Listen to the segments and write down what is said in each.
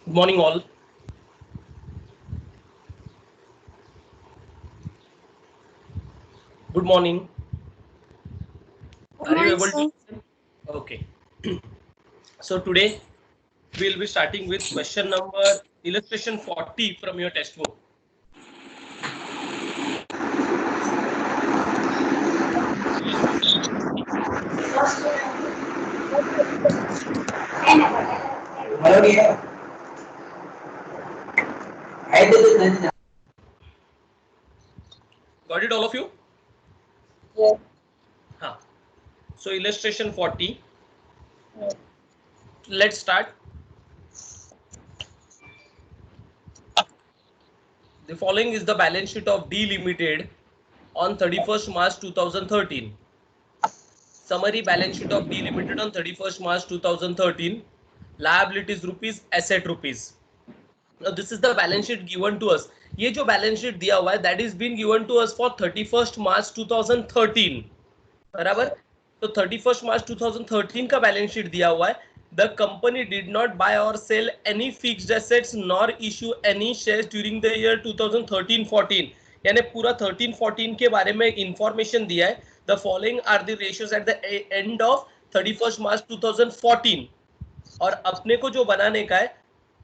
Good morning, all. Good morning. Good Are you morning, able to sir. listen? Okay. So today we'll be starting with question number illustration 40 from your textbook. Got it, all of you? Yes. Huh. So illustration 40. Let's start. The following is the balance sheet of D Limited on 31st March 2013. Summary balance sheet of D Limited on 31st March 2013. Liabilities rupees, asset rupees. Now this is the balance sheet given to us. ये जो balance sheet दिया हुआ है that is been given to us for 31st March 2013. बराबर. तो 31st March 2013 का balance sheet दिया हुआ है. The company did not buy or sell any fixed assets nor issue any shares during the year 2013-14. यानी पूरा 13-14 के बारे में information दिया है. The following are the ratios at the end of 31st March 2014. और अपने को जो बनाने का है,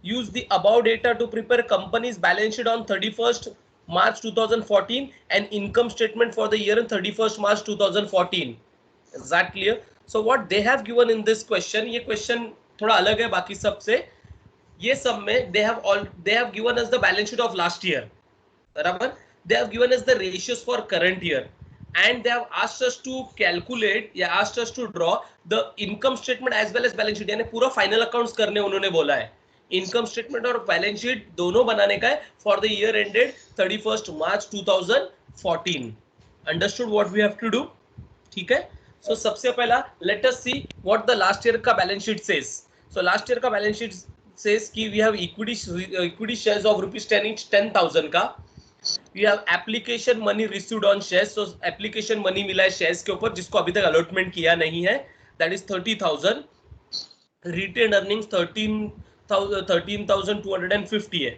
use the above data to prepare company's balance sheet on 31st March 2014 and income statement for the year in 31st March 2014. Is that clear? So what they have given in this question, ये question थोड़ा अलग है बाकी सब से. ये सब में they have given us the balance sheet of last year. बराबर. They have given us the ratios for current year. And they have asked us to calculate या asked us to draw the income statement as well as balance sheet. यानी पूरा final accounts करने उन्होंने बोला है. Income statement और balance sheet दोनों बनाने का है for the year ended 31st March 2014. Understood what we have to do? ठीक है. सो सबसे पहला let us see what the last year का balance sheet says. So last year का बैलेंस शीट सेज कि we have equity shares of ₹10 each 10,000 का. We have application money received on shares. So application money मिला है shares के ऊपर जिसको अभी तक अलॉटमेंट किया नहीं है, दैट इज 30,000. रिटेन अर्निंग्स 13,250 है.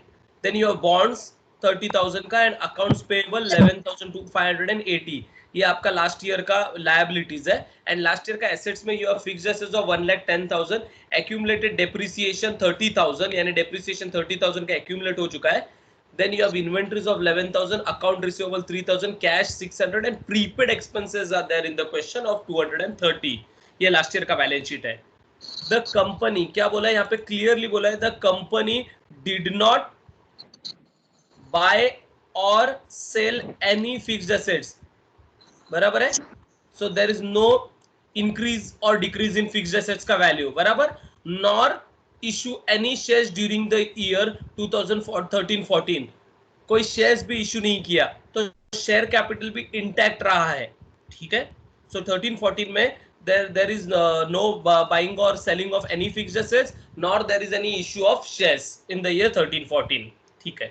देन यू हैव बॉन्ड्स 30,000 का एंड अकाउंट्स पेएबल 11,580. ये आपका लास्ट ईयर का लायबिलिटीज है. एंड लास्ट ईयर का एसेट्स में you have fixed assets of 1,10,000, accumulated depreciation 30,000 यानी डेप्रिसिएशन 30,000 का एक्यूमुलेट हो चुका है. Then you have inventories of 11,000, account receivable 3,000, cash 600 and prepaid expenses are there in the question of 230. ये last year का balance sheet है. The company क्या बोला है यहाँ पे, क्लियरली बोला है the company did not buy और सेल एनी फिक्स्ड एसेट्स. बराबर है. So there is no increase और डिक्रीज इन फिक्स्ड एसेट्स का वैल्यू. बराबर. Nor issue any shares during the year 2013-14. कोई शेयर्स भी इशू नहीं किया तो शेयर कैपिटल भी इंटैक्ट रहा है. ठीक है. सो 13-14 में there is no buying or selling of any fixed assets nor there is any issue of shares in the year 13-14. ठीक है.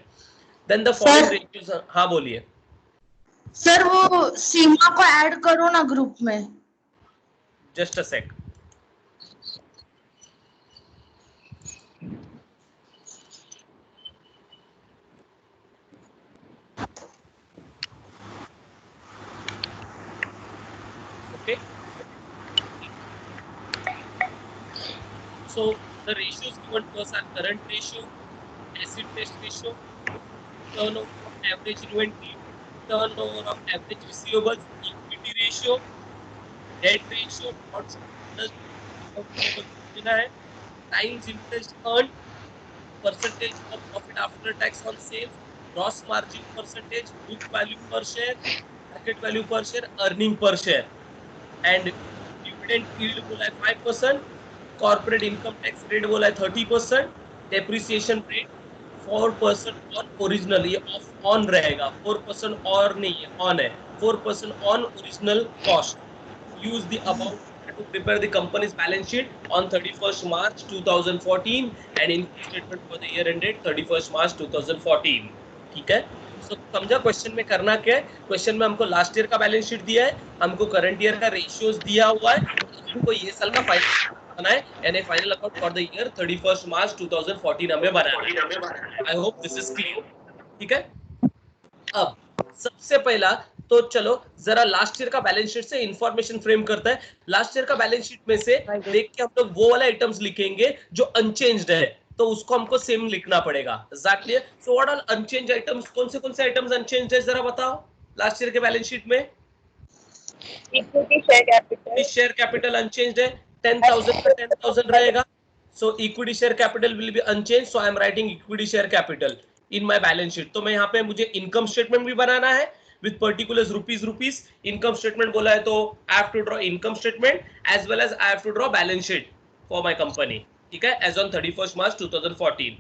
then the following ratios. हाँ बोलिए सर वो सीमा को ऐड करो ना ग्रुप में. Just a sec. Okay. So the ratios given to us are current ratio, acid test ratio, turnover of average inventory, turnover of average receivables, equity ratio, debt ratio, times interest earned, percentage of profit after tax on sales, gross margin percentage, book value per share, market value per share, earning per share, and dividend yield बोला है 5%, corporate income tax rate बोला है 30%, depreciation rate 4% on original. ये on रहेगा, 4% और नहीं है, on है. 4% on original cost. Use the above to prepare the company's balance sheet on 31st March 2014 and income statement for the year ended 31st March 2014. ठीक है. So, समझा question में करना क्या है. क्वेश्चन में हमको लास्ट ईयर का बैलेंस शीट दिया है, हमको करंट ईयर का रेशियोज दिया हुआ है, हमको ये साल का फाइनल बनाए यानी final account for the year 31 मार्च 2014 हमें बनाना है। I hope this is clear. ठीक है, अब सबसे पहला तो चलो जरा लास्ट ईयर का बैलेंस शीट से इंफॉर्मेशन फ्रेम करता है। लास्ट ईयर का बैलेंस शीट में से देख के हम लोग वो वाले आइटम्स लिखेंगे जो अनचेंज्ड है, तो उसको हमको सेम लिखना पड़ेगा। Exactly. So what are unchanged items? कौन से आइटम्स अनचेंज्ड है जरा बताओ लास्ट ईयर के बैलेंस शीट में? Equity share capital, share capital unchanged है, 10,000 का 10,000 रहेगा। So equity share capital will be unchanged, so I am writing equity share capital in my balance sheet. तो मैं यहाँ पे मुझे इनकम स्टेटमेंट भी बनाना है with particulars rupees. Income statement बोला है तो I have to draw income statement as well as I have to draw balance sheet for my company. ठीक है, एज ऑन 31 मार्च 2014।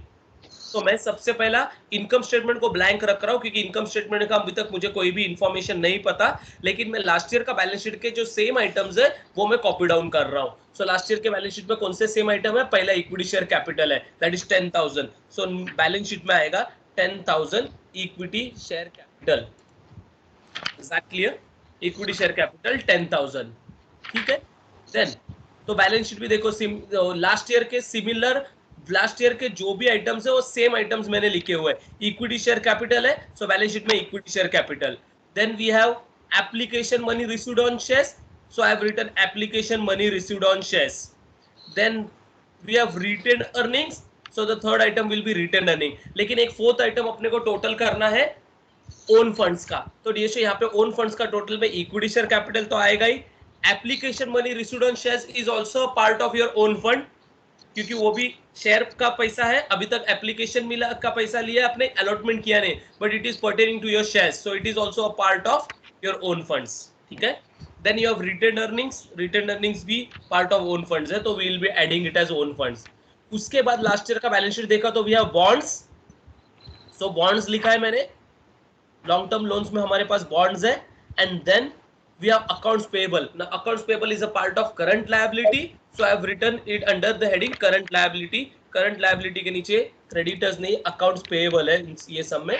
तो मैं सबसे पहला इनकम स्टेटमेंट को ब्लैंक रख रहा हूं क्योंकि इनकम स्टेटमेंट का अभी तक मुझे कोई भी इंफॉर्मेशन नहीं पता, लेकिन मैं लास्ट ईयर का बैलेंस शीट के जो सेम आइटम्स है वो मैं कॉपी डाउन कर रहा हूं। सो लास्ट ईयर के बैलेंस शीट में कौन से सेम आइटम है? पहला इक्विटी शेयर कैपिटल है, that is 10,000। So balance sheet में आएगा 10,000 equity share capital. Is that clear? Equity share capital 10,000। ठीक है, देन तो बैलेंस शीट भी देखो लास्ट ईयर के सिमिलर, लास्ट ईयर के जो भी आइटम्स है वो सेम आइटम्स मैंने लिखे हुए हैं। इक्विटी शेयर कैपिटल है, सो बैलेंस शीट में equity share capital. Then we have application money received on shares, so I have written application money received on shares. Then we have retained earnings, so the third item will be retained earning. लेकिन एक fourth item अपने को total करना है own funds का, तो DSO यहाँ पे ओन फंड्स का टोटल में इक्विटी शेयर कैपिटल तो आएगा ही, application money received on shares is also part of your own fund क्योंकि वो भी शेयर का पैसा है। अभी तक एप्लीकेशन मिला का पैसा लिया आपने, अलॉटमेंट किया नहीं, but it is pertaining to your shares, so it is also a part of your own funds. ठीक है, then you have retained earnings, retained earnings भी पार्ट ऑफ ओन फंड्स है, तो we will be adding it as own funds. उसके बाद last year का balance sheet देखा तो we have bonds, so bonds लिखा है मैंने, लॉन्ग टर्म लोन्स में हमारे पास बॉन्ड्स है। And then we have accounts payable. Now accounts payable is a part of current liability, so I have written it under the heading current liability. current liability के नीचे creditors नहीं, accounts payable है ये सब में,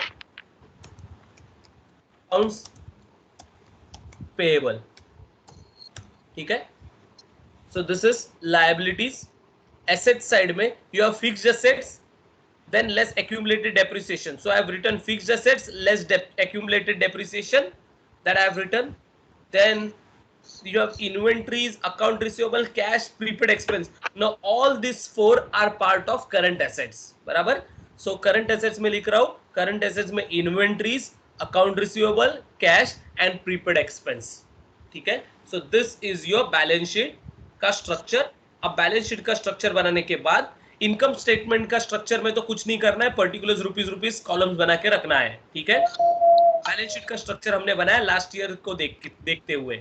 accounts payable। ठीक है, so this is liabilities। assets side में you have fixed assets, then less accumulated depreciation, so I have written fixed assets less accumulated depreciation, that I have written। Then you have inventories, account receivable, cash, prepaid expense. Now all these four are part of current assets, बराबर। So current assets में लिख रहा हूँ, current assets में inventories, account receivable, cash and prepaid expense। ठीक है, so this is your balance sheet का structure। अब बैलेंस शीट का स्ट्रक्चर बनाने के बाद इनकम स्टेटमेंट का स्ट्रक्चर में तो कुछ नहीं करना है, पर्टिकुलर रुपीज कॉलम्स बना के रखना है। ठीक है, बैलेंस शीट का स्ट्रक्चर हमने बनाया लास्ट ईयर को देखते हुए।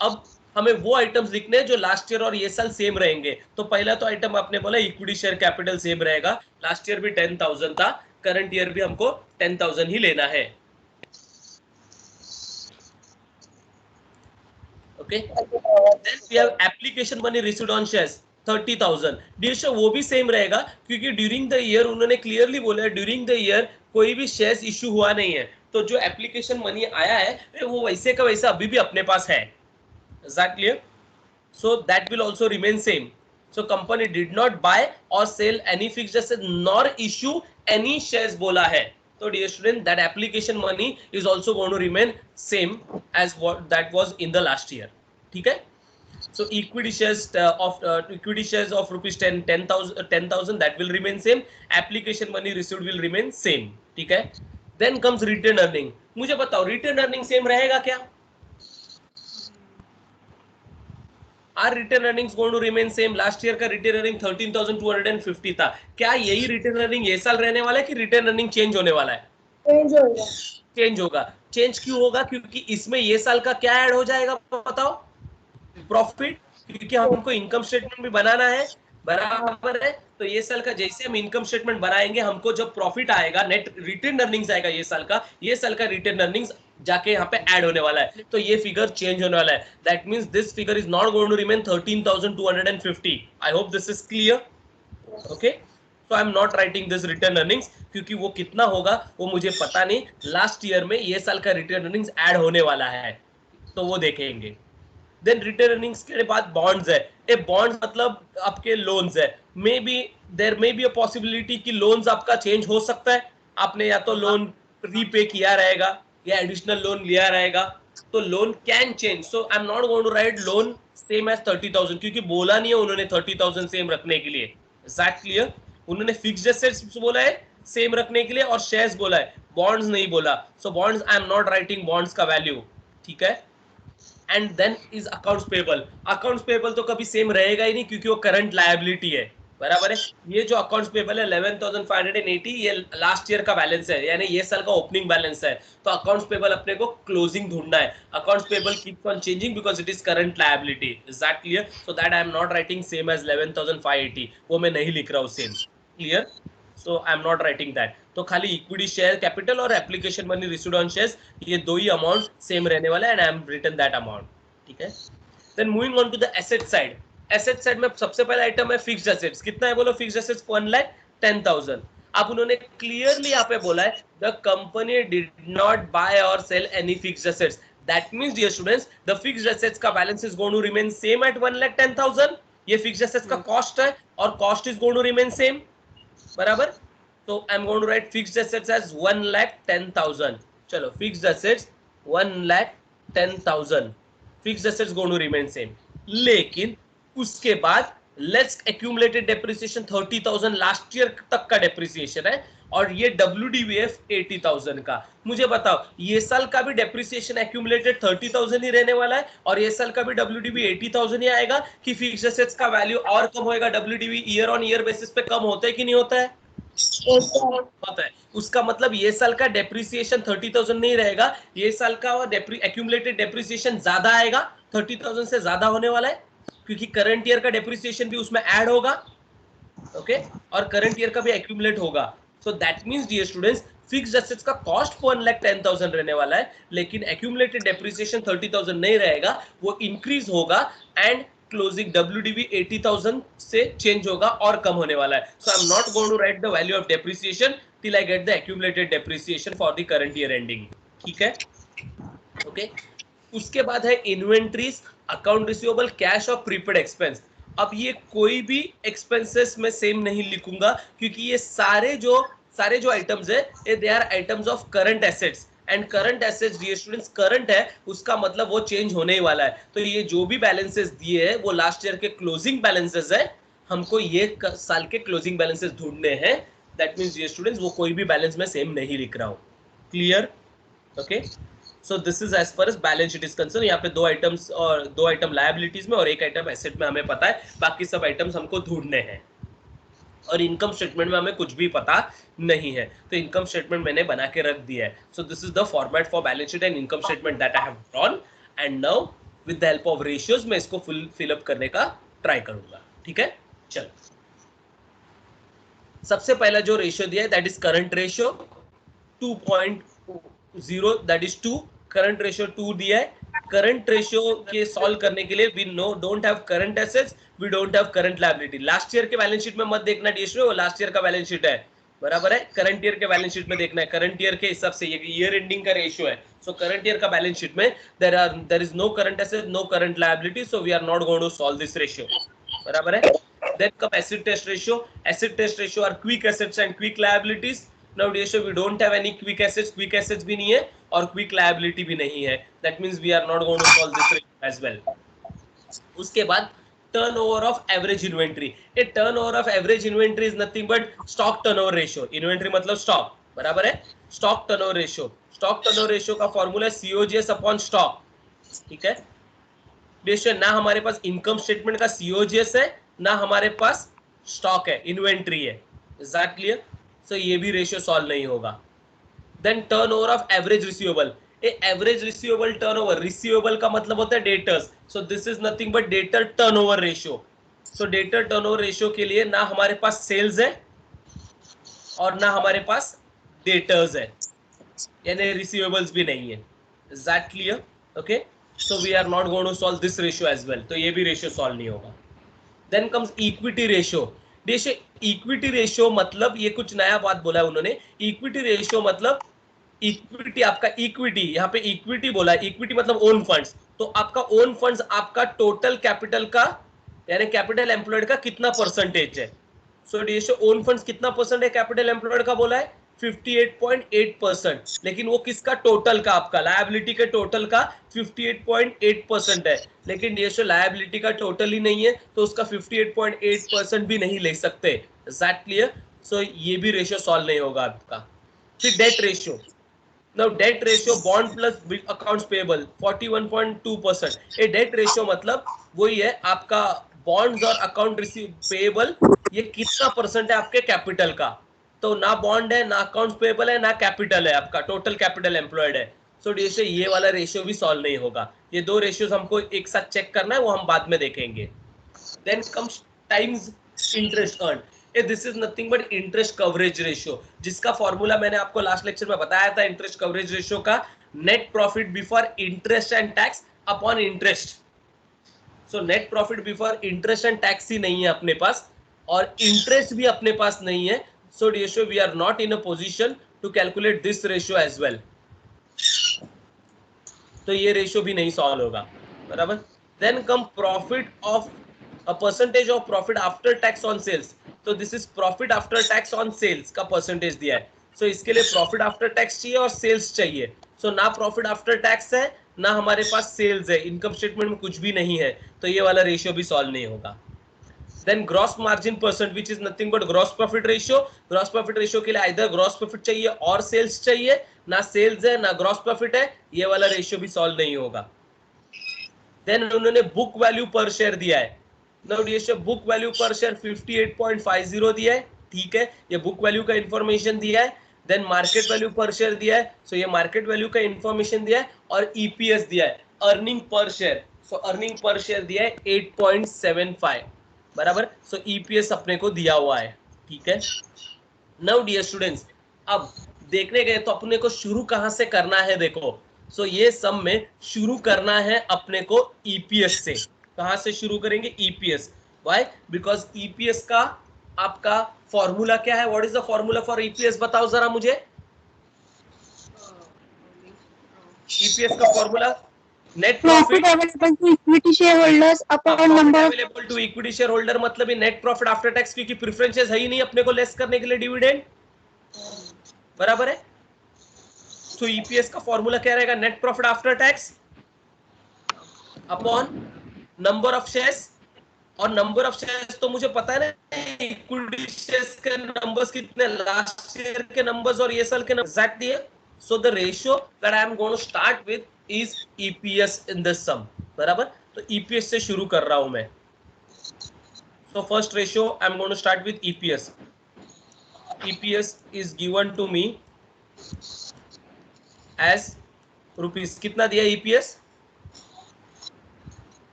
अब हमें वो आइटम्स लिखने हैं जो लास्ट ईयर और ये साल सेम रहेंगे। तो पहला तो आइटम आपने बोला इक्विटी शेयर कैपिटल सेम रहेगा, लास्ट ईयर भी 10,000 था, करंट ईयर भी हमको 10,000 ही लेना है। Okay, then we have application money received on shares 30,000। Dear वो भी सेम रहेगा क्योंकि ड्यूरिंग द ईयर उन्होंने क्लियरली बोला है ड्यूरिंग द ईयर कोई भी शेयर्स इशू हुआ नहीं है, तो जो एप्लीकेशन मनी आया है वो वैसे का वैसा अभी भी अपने पास है। Is that clear? So that will also remain same. So company did not buy or sell any fixed asset nor issue any shares बोला है, तो dear student that application money is also going to remain same as what that was in the last year। ठीक है, so equity shares of rupees 10,000 that will remain same, application money received will remain same। ठीक है, then comes return earning। मुझे बताओ return earning same रहेगा क्या? Are return earnings going to remain same? Last year का retain earning 13,250 था, क्या यही रिटेन अर्निंग ये साल रहने वाला है कि रिटेन अर्निंग चेंज होने वाला है? चेंज होगा। चेंज होगा। चेंज क्यों होगा? क्योंकि इसमें ये साल का क्या ऐड हो जाएगा बताओ? प्रॉफिट, क्योंकि हमको इनकम स्टेटमेंट भी बनाना है, बराबर है। तो ये साल का जैसे हम इनकम स्टेटमेंट बनाएंगे हमको जब प्रॉफिट आएगा, नेट रिटेन अर्निंग्स आएगा ये साल का रिटेन अर्निंग्स जाके यहाँ पे ऐड होने वाला है, तो ये फिगर चेंज होने वाला है। That means this figure is not going to remain 13,250। I hope this is clear. Okay, so I am not writing this return earnings क्योंकि वो कितना होगा वो मुझे पता नहीं, लास्ट ईयर में ये साल का रिटर्न अर्निंग्स ऐड होने वाला है तो वो देखेंगे। देन रिटर्न अर्निंग्स के बाद बॉन्ड्स है, ए बॉन्ड मतलब आपके लोन्स है, maybe there may be a possibility कि लोन्स आपका चेंज हो सकता है, आपने या तो लोन रीपे किया रहेगा या एडिशनल लोन लिया रहेगा, तो loan can change. So I am not going to write loan same as 30,000, क्योंकि बोला नहीं है उन्होंने 30,000 सेम रखने के लिए. Is that clear? उन्होंने फिक्स्ड एसेट्स बोला है सेम रखने के लिए और शेयर्स बोला है, बॉन्ड्स नहीं बोला. So bonds I am not writing bonds का वैल्यू. ठीक है. And then is accounts payable. Accounts payable तो कभी सेम रहेगा ही नहीं क्योंकि वो करंट लायबिलिटी है. बराबर है. ये जो अकाउंट्स पेबल है 11,580, ये लास्ट ईयर का बैलेंस है, यानी ये साल का ओपनिंग बैलेंस है. तो अकाउंट्स पेबल अपने को क्लोजिंग ढूंढना है. Accounts payable keeps on changing because it is current liability. Is that clear? So that I am not writing same as 11,580, वो मैं नहीं लिख रहा हूँ same. Clear? So I am not writing that. तो खाली इक्विटी शेयर कैपिटल और application money received on shares, ये दो ही अमाउंट सेम रहने वाला है and I am written that amount. ठीक है. Then moving on to the asset side. Asset side में सबसे पहला आइटम है फिक्स्ड एसेट्स. कितना है बोलो? Fixed assets 1,10,000. अब उन्होंने क्लियरली यहाँ पे बोला है the company did not buy और sell any fixed assets. That means dear students the fixed assets का balance is going to remain same at 1,10,000. ये फिक्स्ड एसेट्स का कॉस्ट है और cost is going to remain same. बराबर. तो I am going to write fixed assets as 1,10,000. चलो fixed assets 1,10,000. Fixed assets going to remain same. लेकिन उसके बाद let's accumulated depreciation 30,000 last year तक का डेप्रिसिएशन है और ये WDVF 80,000 का. मुझे बताओ ये साल का भी डेप्रिसिएशन एक्यूमुलेटेड 30,000 ही रहने वाला है और ये साल का भी WDV 80,000 ही आएगा कि फिक्स्ड एसेट्स का वैल्यू और कम होएगा? WDV year on year basis पे कम होता है कि नहीं होता है? होता है. उसका मतलब ये साल का डेप्रिसिएशन 30,000 नहीं रहेगा, ये साल का एक्यूमुलेटेड डेप्रिसिएशन ज्यादा आएगा, 30,000 से ज्यादा होने वाला है क्योंकि करंट ईयर का डेप्रिसिएशन भी उसमें ऐड होगा. ओके. और करंट ईयर का भी एक्यूमुलेट होगा. So that means dear students fixed assets का कॉस्ट 1,10,000 रहने वाला है, लेकिन एक्यूमुलेटेड डेप्रिसिएशन 30,000 नहीं रहेगा, वो इंक्रीज होगा एंड क्लोजिंग WDV 80,000 से चेंज होगा और कम होने वाला है. So I am not going to write the value of depreciation till I get the accumulated depreciation for the current year ending. ठीक है. ओके. उसके बाद है इन्वेंट्रीज, अकाउंट रिसीवेबल, कैश और प्रीपेड एक्सपेंस. अब ये कोई भी एक्सपेंसेस में सेम नहीं लिखूंगा क्योंकि ये सारे जो आइटम्स है they are items of current assets and current assets dear students current है, उसका मतलब वो चेंज होने ही वाला है. तो ये जो भी बैलेंसेस दिए हैं वो लास्ट ईयर के क्लोजिंग बैलेंसेस है, हमको ये साल के क्लोजिंग बैलेंसेस ढूंढने हैं. दैट मींस डियर स्टूडेंट्स वो कोई भी बैलेंस में सेम नहीं लिख रहा हूं. Clear? Okay. So this is as far as balance sheet is concern. यहाँ पे दो आइटम्स और दो आइटम लायबिलिटीज में और एक आइटम एसेट में हमें पता है, बाकी सब आइटम्स हमको ढूंढने हैं. और इनकम स्टेटमेंट में हमें कुछ भी पता नहीं है, तो इनकम स्टेटमेंट मैंने बना के रख दिया है. सो this is the format for balance sheet and income statement that I have drawn and now with the help of ratios मैं इसको फिल अप करने का ट्राई करूंगा. ठीक है. चलो सबसे पहला जो रेशियो दिया है that is current ratio 2.0 that is 2. Current ratio 2 दिया है. करंट रेशियो के सॉल्व करने के लिए we don't have current assets, we don't have current liability. Last year के बैलेंस शीट में मत देखना डियर, वो लास्ट ईयर का बैलेंस शीट है. बराबर है. करंट ईयर के बैलेंस शीट में देखना है, करंट ईयर के हिसाब से ये ईयर एंडिंग का रेशियो है. सो करंट ईयर का बैलेंस शीट में there is no current asset, no current liability, so we are not going to solve this ratio. बराबर है. Then come acid test ratio. Acid test ratio are quick assets and quick liabilities. Now dear sir, we don't have any quick assets. Quick assets भी नहीं है और quick liability भी नहीं है. That means we are not going to solve this ratio as well. उसके बाद turnover of average inventory. A turnover of average inventory is nothing but stock turnover ratio. Inventory मतलब stock. बराबर है. Stock turnover ratio. Stock turnover ratio का formula है COGS upon stock. ठीक है. dear sir, ना हमारे पास income statement का COGS है ना हमारे पास स्टॉक है, इन्वेंट्री है. Is that clear? सो ये भी रेशियो सॉल्व नहीं होगा. Then turnover of average receivable. Average receivable turnover, receivable का मतलब होता है debtors, so this is nothing but debtor turnover ratio. So debtor turnover ratio के लिए ना हमारे पास सेल्स है और ना हमारे पास डेटर्स है, यानी रिसीवेबल्स भी नहीं है. Is that clear? Okay. So we are not going to solve this ratio as well. तो ये भी रेशियो सॉल्व नहीं होगा. Then comes equity ratio. देखिए इक्विटी रेशियो मतलब ये कुछ नया बात बोला है उन्होंने. इक्विटी रेशियो मतलब इक्विटी, आपका इक्विटी, यहाँ पे इक्विटी बोला है, इक्विटी मतलब ओन फंड्स. तो आपका ओन फंड्स आपका टोटल कैपिटल का यानी कैपिटल एम्प्लॉयड का कितना परसेंटेज है। सो रेशियो ओन फंड्स कितना परसेंट है कैपिटल एम्प्लॉयड का बोला है 58.8%, लेकिन वो किसका टोटल का, आपका लायबिलिटी के टोटल का 58.8% है, लेकिन रेशियो लायबिलिटी का टोटल ही नहीं है तो उसका 58.8% भी नहीं ले सकते। Is that clear? सो ये भी रेशियो सॉल्व नहीं होगा आपका। फिर date ratio, now debt ratio bond plus accounts payable 41.2%। ये डेट रेशियो मतलब वही है आपका बॉन्ड्स और अकाउंट रिसीव पेबल, ये कितना परसेंट है आपके कैपिटल का। तो ना बॉन्ड है, ना अकाउंट्स पेबल है, ना कैपिटल है, आपका टोटल कैपिटल एम्प्लॉयड है। सो रेशियो, ये वाला रेशियो भी सॉल्व नहीं होगा। ये दो रेशियोज हमको एक साथ चेक करना है, वो हम बाद में देखेंगे। Then comes times interest earn, this is nothing but interest coverage ratio, जिसका फॉर्मूला मैंने आपको लास्ट लेक्चर में बताया था इंटरेस्ट कवरेज रेशियो का, net profit before interest and tax upon interest. So net profit before interest and tax ही नहीं है अपने पास, और इंटरेस्ट भी अपने पास नहीं है। So ratio we are not in a position to calculate this ratio as well. तो ये रेशियो भी नहीं सॉल्व होगा, बराबर। Then come profit of a percentage of profit after tax on sales, तो this is profit after tax on sales का percentage दिया है। सो इसके लिए प्रॉफिट आफ्टर टैक्स चाहिए और सेल्स चाहिए। सो ना प्रॉफिट आफ्टर टैक्स है, ना हमारे पास सेल्स है, इनकम स्टेटमेंट में कुछ भी नहीं है, तो ये वाला रेशियो भी सॉल्व नहीं होगा। Then gross margin percent which is nothing but gross profit ratio. Gross profit ratio के लिए आइदर ग्रॉस प्रॉफिट चाहिए और सेल्स चाहिए, ना सेल्स है ना ग्रॉस प्रॉफिट है, ये वाला रेशियो भी सॉल्व नहीं होगा। देन उन्होंने बुक वैल्यू पर शेयर दिया है, now ratio book value per share 58.50 दिया है, ठीक है, ये बुक वैल्यू का इंफॉर्मेशन दिया है। Then market value per share दिया है, सो ये मार्केट वैल्यू का इंफॉर्मेशन दिया है, और ईपीएस दिया है, अर्निंग पर शेयर। सो अर्निंग पर शेयर दिया है 8.75, बराबर। सो ईपीएस अपने को दिया हुआ है, ठीक है। नाउ डियर स्टूडेंट्स, अब देखने गए तो अपने को शुरू कहां से करना है, देखो। सो ये सब में शुरू करना है अपने को ईपीएस से। कहां से शुरू करेंगे? ईपीएस। व्हाई? बिकॉज ईपीएस का आपका फॉर्मूला क्या है? What is the formula for EPS, बताओ जरा मुझे। ईपीएस का formula net profit available to equity share holders upon number available to equity share holder, मतलब नेट प्रॉफिट आफ्टर टैक्स, क्योंकि प्रेफरेंसेस है ही नहीं अपने को लेस करने के लिए डिविडेंड, बराबर है। तो ईपीएस का फॉर्मूला क्या रहेगा? Net profit after tax upon number of shares, और नंबर ऑफ शेयर्स तो मुझे पता है ना, इक्विटी शेयर्स के नंबर्स कितने, लास्ट ईयर के नंबर्स और ये साल के नंबर्स एग्जैक्ट दिए। So the ratio that I am going to start with is EPS in this sum, बराबर। तो ईपीएस से शुरू कर रहा हूं मैं। So first ratio I am going to start with EPS. EPS is given to me as rupees, कितना दिया EPS?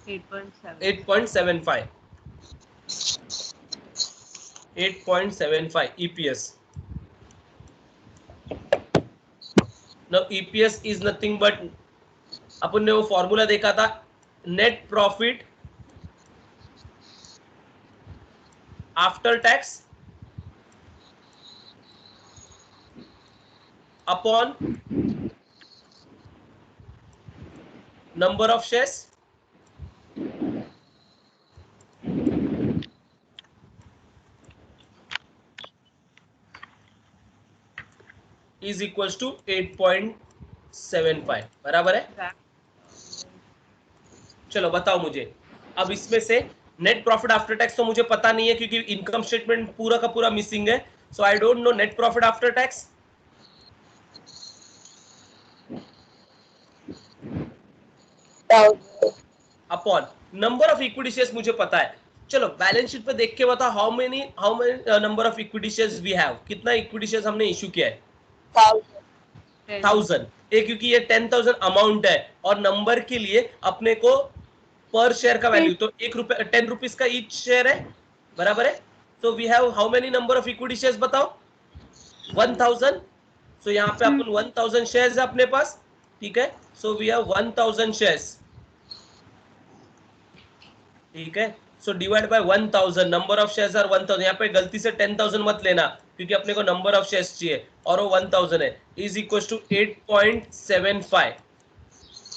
8.75 EPS. Now EPS is nothing but, अपन ने वो फॉर्मूला देखा था, net profit after tax upon number of shares is equals to 8.75, बराबर है। चलो बताओ मुझे, अब इसमें से नेट प्रॉफिट आफ्टर टैक्स तो मुझे पता नहीं है क्योंकि इनकम स्टेटमेंट पूरा का पूरा मिसिंग है। So I don't know net profit after tax. Upon number of equity shares मुझे पता है। चलो बैलेंस शीट पे देख के बताओ, how many number of equity shares we have, कितना इक्विटी शेयर्स हमने इशू किया है? 1000। एक, क्योंकि ये 10,000 अमाउंट है और नंबर के लिए अपने को पर शेयर का वैल्यू तो 1 रुपए 10 रुपीज का ईच शेयर है, बराबर है। So we have how many number of equity shares बताओ? 1000। सो यहाँ पे अपन 1000 शेयर्स है अपने पास, ठीक है। सो वी हैव 1000 शेयर्स, ठीक है। So divide by 1000, number of shares are 1000। यहाँ पे गलती से 10,000 मत लेना क्योंकि अपने को नंबर ऑफ शेयर्स चाहिए और वो 1000 है, इज इक्वल टू 8.75,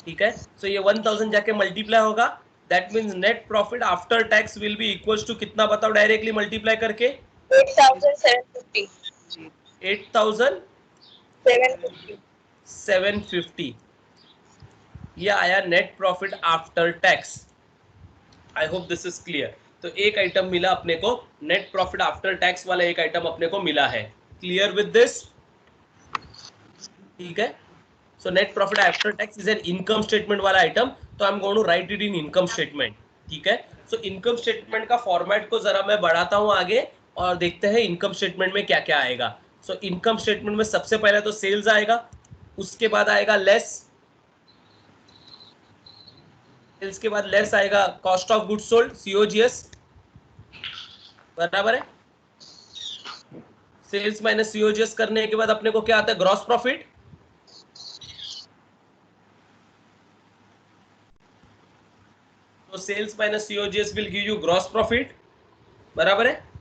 ठीक है। सो ये 1000 जाके मल्टीप्लाई होगा, that means net profit after tax will be equals to कितना बताओ डायरेक्टली मल्टीप्लाई करके 8,750. 8,750 ये आया net profit after tax. I hope this is clear. तो एक आइटम मिला अपने को, नेट प्रॉफिट आफ्टर टैक्स वाला एक आइटम अपने को मिला है. Clear with this? ठीक है. So net profit after tax is an income statement वाला आइटम, तो I am going to write it in income statement. ठीक है. सो इनकम स्टेटमेंट का फॉर्मेट को जरा मैं बढ़ाता हूं आगे और देखते हैं इनकम स्टेटमेंट में क्या क्या आएगा. सो इनकम स्टेटमेंट में सबसे पहले तो सेल्स आएगा, उसके बाद आएगा लेस, सेल्स के बाद लेस आएगा cost of goods sold, COGS. बराबर है. सेल्स माइनस सीओजीएस करने के बाद अपने को क्या आता है? Gross profit. तो sales minus COGS will give you gross profit. बराबर है.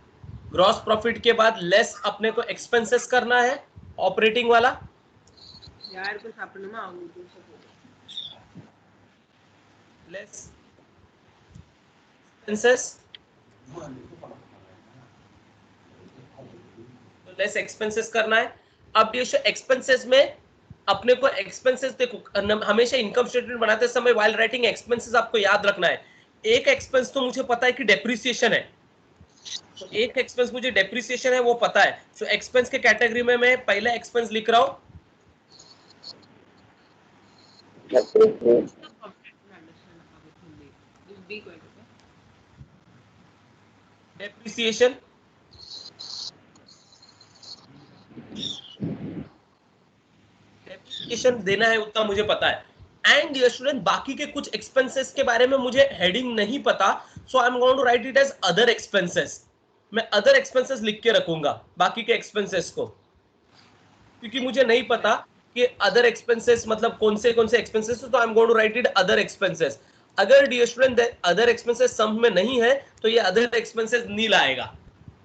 ग्रॉस प्रॉफिट के बाद लेस अपने को एक्सपेंसेस करना है ऑपरेटिंग वाला. यार कुछ अपने में आऊंगी लेस एक्सपेंसेस, तो लेस एक्सपेंसेस करना है. अब ये एक्सपेंसेस में अपने को एक्सपेंसेस देखो, हमेशा इनकम स्टेटमेंट बनाते समय व्हाइल राइटिंग एक्सपेंसेस आपको याद रखना है. एक एक्सपेंस तो मुझे पता है कि डेप्रिसिएशन है, तो एक एक्सपेंस मुझे डेप्रिसिएशन है वो पता है. सो एक्सपेंस के कैटेगरी में मैं पहला एक्सपेंस लिख रहा हूं डेप्रिसिएशन. डेप्रिसिएशन देना है उतना मुझे पता है. एंड डियर स्टूडेंट बाकी के कुछ एक्सपेंसेस के बारे में मुझे हेडिंग नहीं पता, so I am going to write it as other expenses. मैं अदर एक्सपेंसेस लिख के रखूंगा बाकी के एक्सपेंसेस को, क्योंकि मुझे नहीं पता कि अदर एक्सपेंसेस मतलब कौन से एक्सपेंसेस, तो I am going to write it other expenses. अगर dear student other expenses sum में नहीं है तो ये अदर एक्सपेंसेस नील आएगा.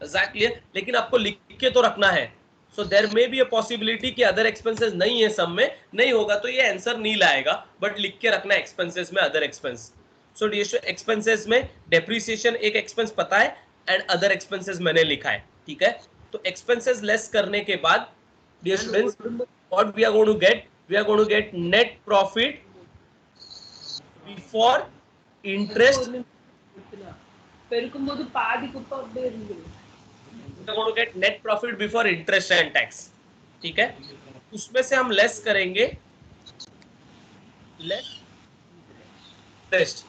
एग्जैक्टली. लेकिन आपको लिख के तो रखना है. So there may be a possibility कि अदर एक्सपेंसेस नहीं है सम में, नहीं होगा तो ये आंसर नील आएगा, बट लिख के रखना एक्सपेंसेस में other expense. So dear expenses में डेप्रिसिएशन एक एक्सपेंस पता है एंड अदर एक्सपेंसेस मैंने लिखा है. ठीक है. तो एक्सपेंसेस लेस करने के बाद dear students what we are going to get? We are going to get net profit before interest. పెరుకుம்போదు పాది కుప్ప ఉంది. We are going to get net profit before interest and tax. ठीक है. उसमें से हम लेस करेंगे लेस इंटरेस्ट.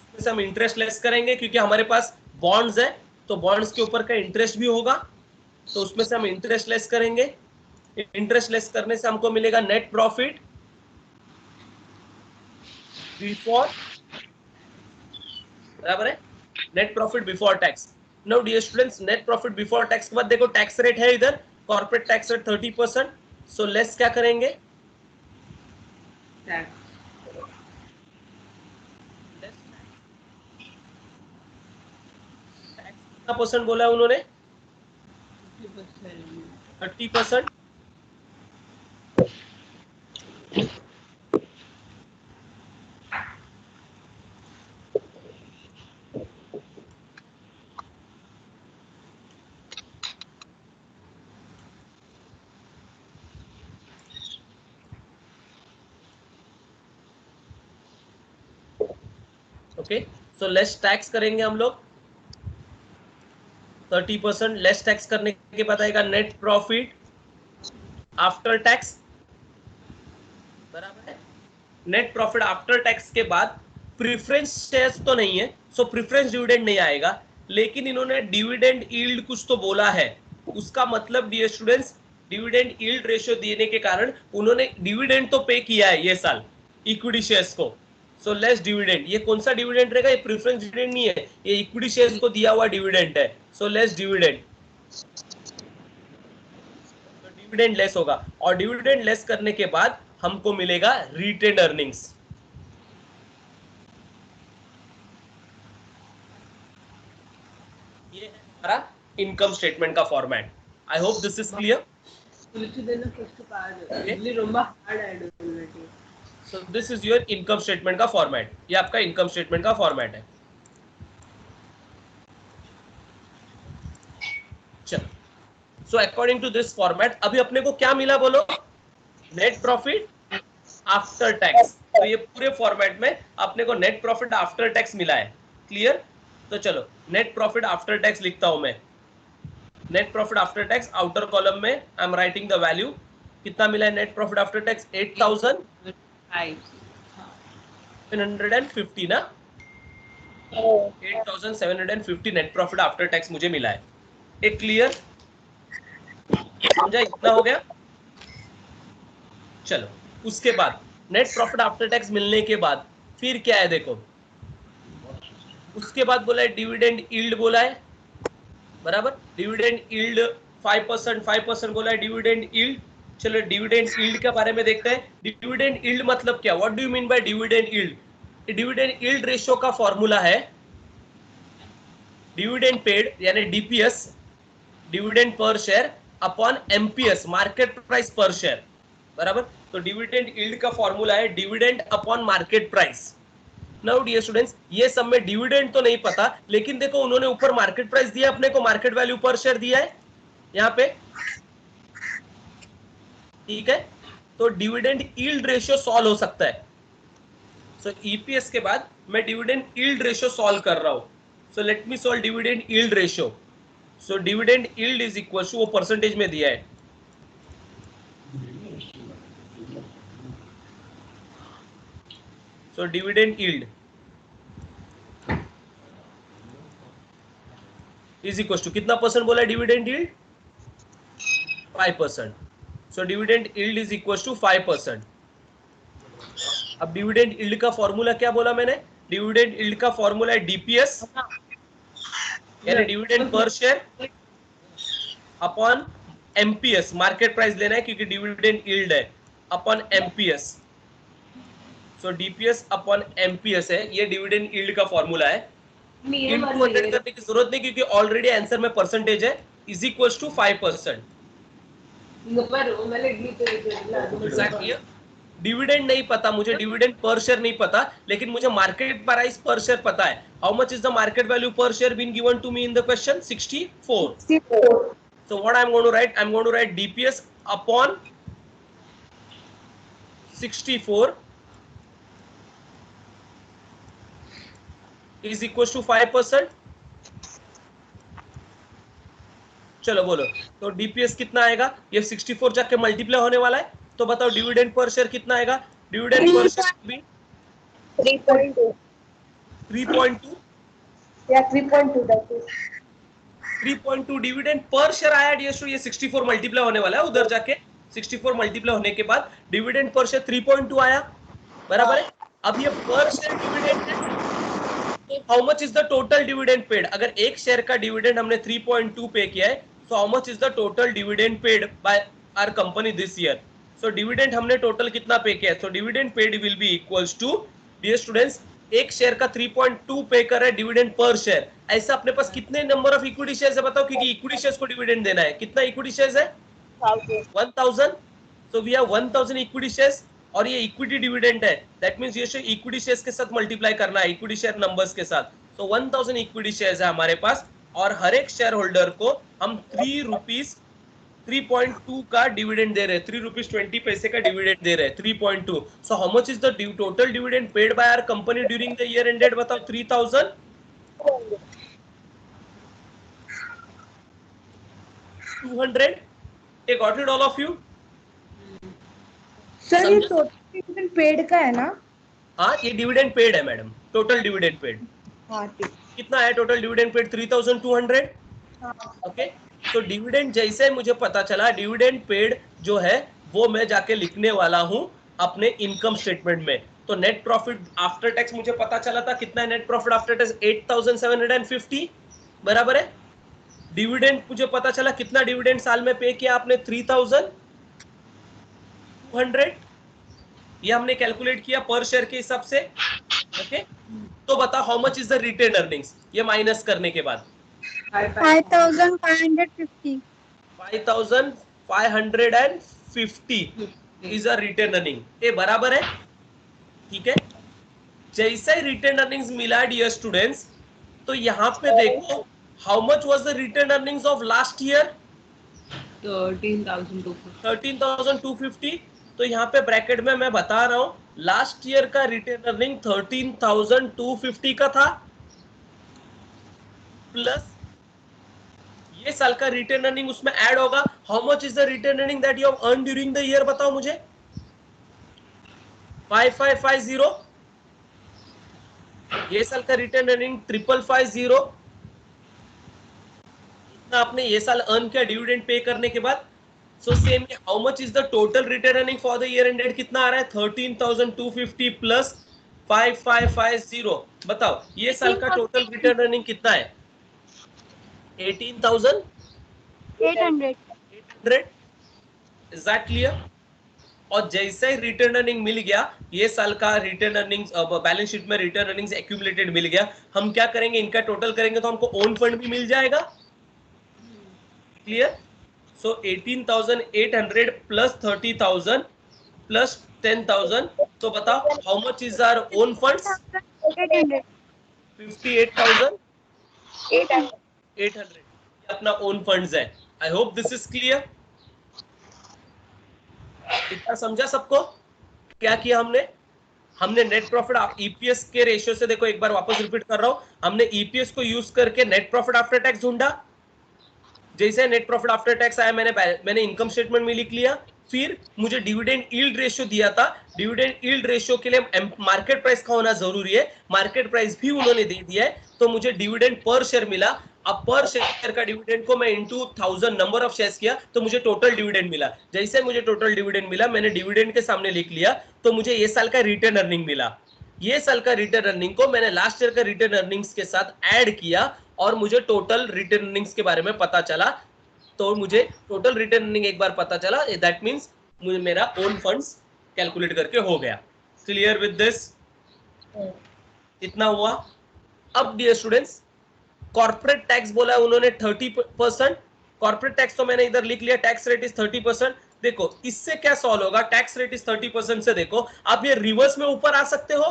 उसमें से हम इंटरेस्ट लेस करेंगे क्योंकि हमारे पास बॉन्ड्स है, तो बॉन्ड्स के ऊपर का इंटरेस्ट भी होगा, तो उसमें से हम इंटरेस्ट लेस करेंगे. इंटरेस्ट लेस करने से हमको मिलेगा नेट प्रॉफिट बिफोर. बराबर है. Net profit before tax. Now dear students net profit before tax के बाद देखो टैक्स रेट है इधर, corporate tax rate 30%. So less क्या करेंगे? कितना परसेंट बोला है उन्होंने? 30%. ओके. सो लेस टैक्स करेंगे हम लोग 30%. लेस टैक्स करने के बाद आएगा नेट प्रॉफिट आफ्टर टैक्स. बराबर है. नेट प्रॉफिट आफ्टर टैक्स के बाद प्रीफरेंस शेयर्स तो नहीं है, सो प्रीफरेंस डिविडेंड नहीं आएगा, लेकिन इन्होंने डिविडेंड यील्ड कुछ तो बोला है. उसका मतलब dear students dividend yield ratio देने के कारण उन्होंने डिविडेंड तो पे किया है ये साल इक्विटी शेयर्स को. So less dividend. ये कौन सा डिविडेंड रहेगा? ये प्रेफरेंस डिविडेंड नहीं है, ये इक्विटी शेयर्स को दिया हुआ डिविडेंड है. So less dividend. Dividend less होगा और डिविडेंड लेस करने के बाद हमको मिलेगा रिटेन्ड अर्निंग्स. ये है हमारा इनकम स्टेटमेंट का format. I hope this is clear. పులుచుదైన ఫస్ట్ కాదు ఇడ్లీ రొంబ హార్డ్ ఆయిడు so this is your income statement का फॉर्मेट, ये आपका इनकम स्टेटमेंट का फॉर्मेट है। चलो, so according to this format अभी अपने को क्या मिला बोलो, नेट प्रॉफिट आफ्टर टैक्स। तो ये पूरे फॉर्मेट में अपने को नेट प्रॉफिट आफ्टर टैक्स मिला है। क्लियर? तो चलो नेट प्रॉफिट आफ्टर टैक्स लिखता हूं मैं। Net profit after tax outer column में I am writing the value. कितना मिला है नेट प्रॉफिट आफ्टर टैक्स? 8,750 ना, 8,750 नेट प्रॉफिट आफ्टर टैक्स मुझे मिला है। एक क्लियर? समझा? इतना हो गया। चलो उसके बाद नेट प्रॉफिट आफ्टर टैक्स मिलने के बाद फिर क्या है देखो, उसके बाद बोला है डिविडेंड यील्ड बोला है, बराबर। डिविडेंड यील्ड 5% बोला है डिविडेंड यील्ड। चलो डिविडेंड यील्ड के बारे में देखते हैं। डिविडेंड यील्ड मतलब क्या, what do you mean by dividend yield? Dividend yield ratio का फॉर्मूला है डिविडेंड पेड यानी DPS, dividend per share upon MPS, market price per share, बराबर। तो डिविडेंड यील्ड का फॉर्मूला है dividend upon market price. Now dear students, ये सब में डिविडेंड तो नहीं पता, लेकिन देखो उन्होंने ऊपर मार्केट प्राइस दिया, अपने को मार्केट वैल्यू पर शेयर दिया है यहाँ पे, ठीक है। तो डिविडेंड यील्ड रेशियो सॉल्व हो सकता है। सो ईपीएस के बाद मैं डिविडेंड यील्ड रेशियो सॉल्व कर रहा हूं। So let me solve dividend yield ratio. So dividend yield is equal to, वो परसेंटेज में दिया है, so dividend yield is equals to कितना परसेंट बोला है dividend yield? 5%. so dividend yield is equals to 5%. अब डिविडेंड यील्ड का formula क्या बोला मैंने? डिविडेंड यील्ड का फॉर्मूला है डीपीएस यानी dividend per share upon MPS, market price लेना है क्योंकि डिविडेंड यील्ड है, upon MPS. So DPS upon MPS है, ये डिविडेंड यील्ड का फॉर्मूला है। इनटू 100 करने की जरूरत नहीं क्योंकि ऑलरेडी आंसर में परसेंटेज है, is equals to 5%। Exactly, dividend नहीं पता मुझे, डिविडेंड पर शेयर नहीं पता, लेकिन मुझे मार्केट प्राइस पर शेयर पता है। How much is the market value per share been given to me in the question? 64. So what I'm going to write? I'm going to write DPS upon 64 is equals to 5%. चलो बोलो, तो DPS कितना आएगा? ये 64 जाके multiply होने वाला है, तो बताओ डिविडेंड पर शेयर कितना आएगा? डिविडेंड पर शेयर भी 3.2. 3.2 Yeah, 3.2 that is. 3.2 dividend per share आया डियर। ये 64 मल्टीप्लाई होने वाला है, उधर जाके 64 मल्टीप्लाई होने के बाद डिविडेंड पर शेयर 3.2 आया, बराबर है। अब ये पर शेयर डिविडेंड है, how much is the total dividend paid? अगर एक शेयर का डिविडेंड हमने 3.2 पे किया है, so how much is the total dividend paid by our company this year? So dividend हमने टोटल कितना पे किया है? So dividend paid will be equals to, dear students, एक शेयर का 3.2 पे कर रहा है डिविडेंड पर शेयर। ऐसा अपने पास कितने नंबर ऑफ इक्विटी शेयर्स है बताओ, क्योंकि इक्विटी शेयर्स को डिविडेंड देना है। कितना इक्विटी शेयर्स है? 1000. So we have 1000 equity shares और ये इक्विटी डिविडेंड है, दैट मींस ये शेयर इक्विटी शेयर्स के साथ मल्टीप्लाई करना है, इक्विटी शेयर नंबर्स के साथ। तो 1000 इक्विटी शेयर्स है हमारे पास और हर एक शेयर होल्डर को हम 3.2 का डिविडेंड दे रहे हैं, 3 रुपीज 20 पैसे का डिविडेंड दे रहे हैं, 3.2। So how much is the total dividend paid by our company during the year ended? बताओ 3,200. Hey, got it all of you? Sir ये टोटल डिविडेंड पेड का है ना? हाँ, ये डिविडेंड पेड है मैडम, टोटल डिविडेंड पेड। हाँ ठीक। कितना है टोटल डिविडेंड पेड? 3,200. ओके, तो डिविडेंड जैसे मुझे पता चला, डिविडेंड पेड जो है वो मैं जाके लिखने वाला हूं अपने इनकम स्टेटमेंट में। तो नेट प्रॉफिट आफ्टर टैक्स मुझे पता चला था, कितना है नेट प्रॉफिट आफ्टर टैक्स? 8,750, बराबर है। डिविडेंड मुझे पता चला, कितना डिविडेंड साल में पे किया आपने? 3,200, ये हमने कैलकुलेट किया पर शेयर के हिसाब से। ओके, तो बताओ how much is the retain earnings, ये माइनस करने के बाद? 5,550. 5,550 इज अ रिटेन अर्निंग। ये बराबर है, ठीक है। जैसे ही रिटेन अर्निंग्स मिला डियर स्टूडेंट्स, तो यहाँ पे देखो how much was the retain earnings of last year 13,250। तो यहाँ पे ब्रैकेट में मैं बता रहा हूँ लास्ट ईयर का रिटेन अर्निंग 13,250 का था, प्लस ये साल का रिटेन अर्निंग उसमें ऐड होगा। How much is the retain earning that you have earn during the year, बताओ मुझे। 5550। ये साल का रिटेन अर्निंग 5550। इतना आपने ये साल अर्न किया डिविडेंड पे करने के बाद। So same, how much is the total retain earning for the year ended, कितना आ रहा है 13,250 प्लस 5550। बताओ ये साल का टोटल रिटेन अर्निंग कितना है? 18,800। Is that clear? और जैसे ही रिटर्न अर्निंग मिल गया, ये साल का रिटर्न अर्निंग्स बैलेंस शीट में रिटर्न अर्निंग्स एक्यूमुलेटेड मिल गया, हम क्या करेंगे, इनका टोटल करेंगे तो हमको ओन फंड भी मिल जाएगा। क्लियर? सो 18,800 प्लस 30,000 प्लस 10,000, तो बताओ how much is our own funds? 58,800 अपना ओन फंड्स है। I hope this is clear. इतना समझा सबको? क्या किया हमने नेट प्रॉफिट ईपीएस के रेशियो से, देखो एक बार वापस रिपीट कर रहा हूं, हमने ईपीएस को यूज करके नेट प्रॉफिट आफ्टर टैक्स ढूंढा। जैसे नेट प्रॉफिट आफ्टर टैक्स आया, मैंने इनकम स्टेटमेंट में लिख लिया। फिर मुझे डिविडेंड यील्ड रेशियो दिया था, डिविडेंड यील्ड रेशियो के लिए मार्केट प्राइस का होना जरूरी है, मार्केट प्राइस भी उन्होंने दे दिया है, तो मुझे डिविडेंड पर शेयर मिला। अब पर शेयर का डिविडेंड को मैं इनटू 1000 नंबर ऑफ शेयर्स किया तो मुझे टोटल डिविडेंड मिला। जैसे मुझे टोटल डिविडेंड मिला, मैंने डिविडेंड के सामने लिख लिया, तो मुझे ये साल का रिटर्न अर्निंग मिला। ये साल का रिटर्न अर्निंग को मैंने लास्ट ईयर का रिटर्न अर्निंग्स के साथ ऐड किया और मुझे टोटल रिटर्न अर्निंग्स के बारे में पता चला। तो मुझे टोटल रिटर्न अर्निंग एक बार पता चला, दैट मींस मुझे मेरा ओन फंड्स कैलकुलेट करके हो गया। Clear with this? इतना हुआ। अब डियर स्टूडेंट्स, कॉर्पोरेट टैक्स बोला है उन्होंने 30%। कॉर्पोरेट टैक्स तो मैंने इधर लिख लिया, टैक्स रेट इज 30%। देखो इससे क्या सॉल्व होगा, टैक्स रेट इज 30% से देखो आप ये रिवर्स में ऊपर आ सकते हो।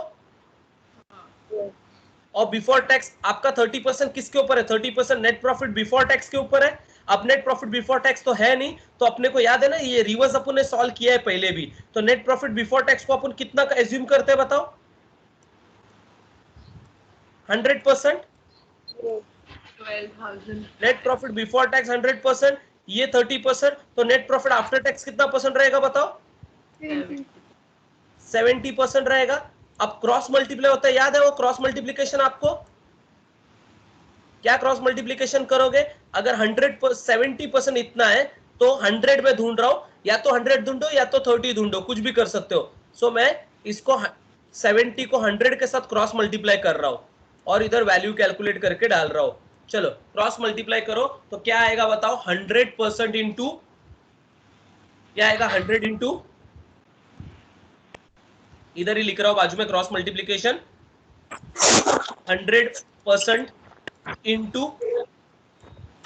और बिफोर टैक्स आपका 30% किसके ऊपर है? 30% नेट प्रॉफिट बिफोर टैक्स के ऊपर है। अब नेट प्रॉफिट बिफोर टैक्स तो है नहीं, तो अपने को याद है ना, ये रिवर्स अपन ने सॉल्व किया है पहले भी। तो नेट प्रॉफिट बिफोर टैक्स को अपन कितना का एज्यूम करते हैं बताओ? 100%। 12,000। नेट प्रॉफिट बिफोर टैक्स 100%, ये 30%, तो नेट प्रॉफिट आफ्टर टैक्स कितना परसेंट रहेगा बताओ? 70% रहेगा। अब क्रॉस मल्टीप्लाई होता है, याद है वो क्रॉस मल्टीप्लीकेशन आपको? क्या क्रॉस मल्टीप्लीकेशन करोगे? अगर 70% इतना है तो 100 में ढूंढ रहा हूं, या तो 100 ढूंढो या तो 30 ढूंढो, कुछ भी कर सकते हो। सो मैं इसको 70 को 100 के साथ क्रॉस मल्टीप्लाई कर रहा हूं और इधर वैल्यू कैलकुलेट करके डाल रहा हूं। चलो क्रॉस मल्टीप्लाई करो तो क्या आएगा बताओ? 100% इंटू क्या आएगा? 100 इंटू, इधर ही लिख रहा हूं बाजू में cross multiplication, 100% into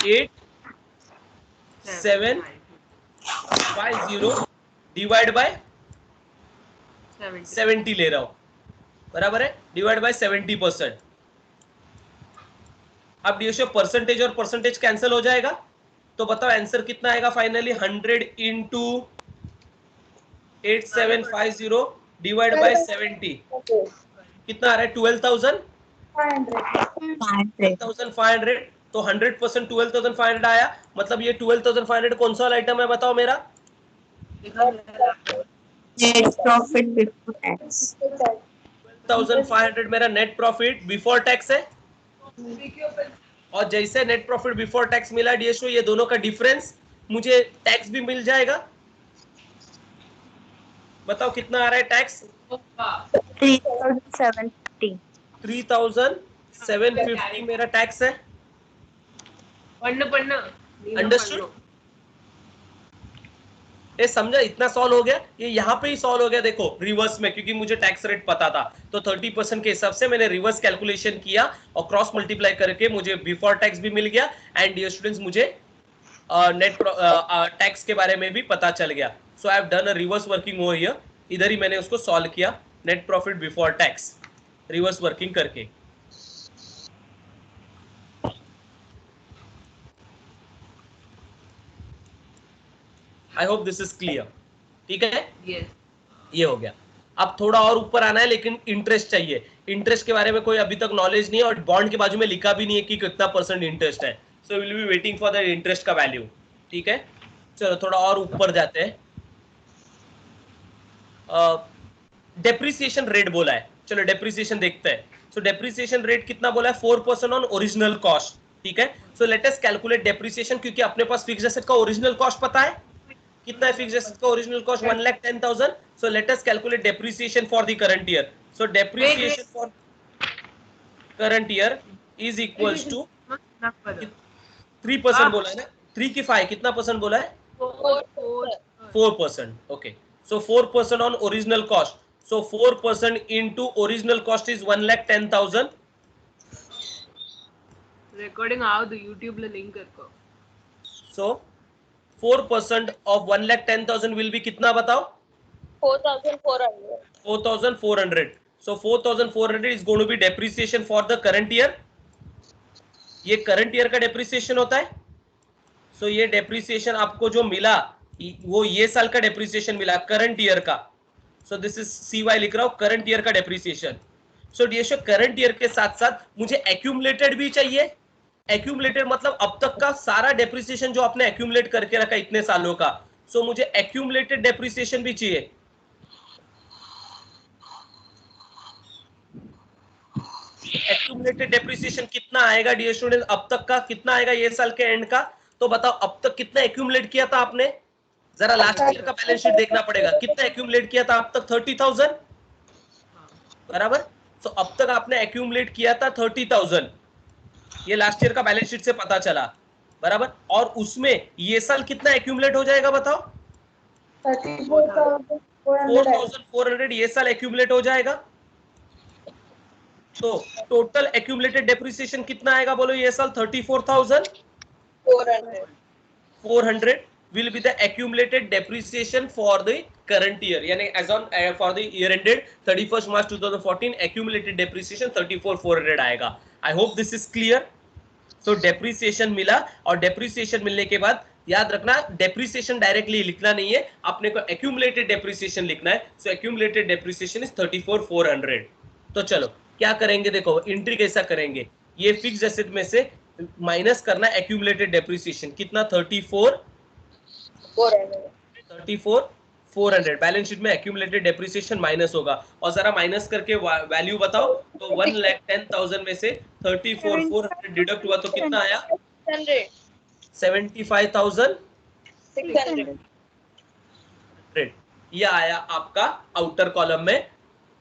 8750 divide by 70 ले रहा हूं, बराबर है, डिवाइड बाय 70%। अब डिविजन परसेंटेज और परसेंटेज कैंसिल हो जाएगा, तो बताओ आंसर कितना आएगा फाइनली? 100 इंटू 8750 डिवाइड बाय 70 कितना आ रहा है? 12,500। तो 100% 12,500 आया, मतलब ये 12,500 कौन सा वाला आइटम है बताओ मेरा? Net profit before tax. 12,500 मेरा नेट प्रॉफिट बिफोर टैक्स है। और जैसे नेट प्रॉफिट बिफोर टैक्स मिला डीएसओ, ये दोनों का डिफरेंस मुझे टैक्स भी मिल जाएगा। बताओ कितना आ रहा है टैक्स? 3,750 मेरा टैक्स है। पढ़ना अंडरस्टूड? ये समझा? इतना सॉल्व हो गया, ये यहाँ पे ही सॉल्व हो गया। देखो रिवर्स में, क्योंकि मुझे टैक्स रेट पता था तो 30% के हिसाब से मैंने रिवर्स कैलकुलेशन किया और क्रॉस मल्टीप्लाई करके मुझे बिफोर टैक्स भी मिल गया एंड डियर स्टूडेंट्स मुझे नेट टैक्स के बारे में भी पता चल गया। So I have done a reverse working over here, इधर ही मैंने उसको सॉल्व किया। Net profit before tax reverse working करके। I hope this is clear. ठीक है, Yes. ये हो गया। अब थोड़ा और ऊपर आना है, लेकिन इंटरेस्ट चाहिए। इंटरेस्ट के बारे में कोई अभी तक नॉलेज नहीं है, और बॉन्ड के बाजू में लिखा भी नहीं है कि कितना % इंटरेस्ट है। So will be waiting for the interest का वैल्यू। ठीक है, चलो थोड़ा और ऊपर जाते हैं। डेप्रिसिएशन रेट बोला है, चलो डेप्रिसिएशन देखते हैं। सो डेप्रिसिएशन रेट कितना बोला है? 4% ऑन ओरिजिनल कॉस्ट। ठीक है, so let us calculate depreciation, क्योंकि अपने पास फिक्स्ड एसेट का ओरिजिनल कॉस्ट पता है। कितना है फिक्स्ड एसेट का original cost? 1,10,000। So let us calculate depreciation for the current year. So depreciation for current year is equals to 3% बोला है ना, 3 की 5 कितना % बोला है? 4%. Okay, so 4% on original cost. So 4% into original cost is 1,10,000. Recording out YouTube ला link करको. So 4% of 1,10,000 will be कितना बताओ? 4,400. 4,400. So 4,400 is going to be depreciation for the current year. ये current year का depreciation होता है। So ये depreciation आपको जो मिला वो ये साल का depreciation मिला current year का। So this is CY लिख रहा हूँ, current year का depreciation. So DSO current year के साथ साथ मुझे accumulated भी चाहिए। accumulated मतलब अब तक का सारा depreciation जो आपने accumulate करके रखा इतने सालों का। So मुझे accumulated depreciation भी चाहिए। accumulated depreciation कितना आएगा डियर स्टूडेंट? अब तक का कितना आएगा ये साल के एंड का? तो बताओ अब तक कितना accumulate किया था आपने? जरा लास्ट ईयर का बैलेंस शीट देखना पड़ेगा। कितना accumulate किया था अब तक? 30,000 बराबर। तो अब तक आपने accumulate किया था 30,000। ये लास्ट ईयर का बैलेंस शीट से पता चला बराबर। और उसमें ये साल कितना accumulate हो जाएगा बताओ? 4,400 ये साल accumulate हो जाएगा। तो टोटल accumulated depreciation कितना आएगा बोलो ये साल? 34,400 will be the accumulated depreciation for the current year. यानी as on for the year ended 31st March 2014 accumulated depreciation 34,400 आएगा। I hope this is clear. So depreciation मिला, और depreciation मिलने के बाद याद रखना depreciation डायरेक्टली लिखना नहीं है, आपने को accumulated depreciation लिखना है। So accumulated depreciation is 34,400. तो चलो क्या करेंगे, देखो एंट्री कैसा करेंगे। ये फिक्स्ड एसेट में से माइनस करना accumulated depreciation कितना? 34,400 बैलेंस शीट में accumulated depreciation माइनस होगा। और जरा माइनस करके वैल्यू बताओ। तो 1,10,000 में से 34,400 डिडक्ट हुआ तो कितना आया? 75,600। ये आया आपका आउटर कॉलम में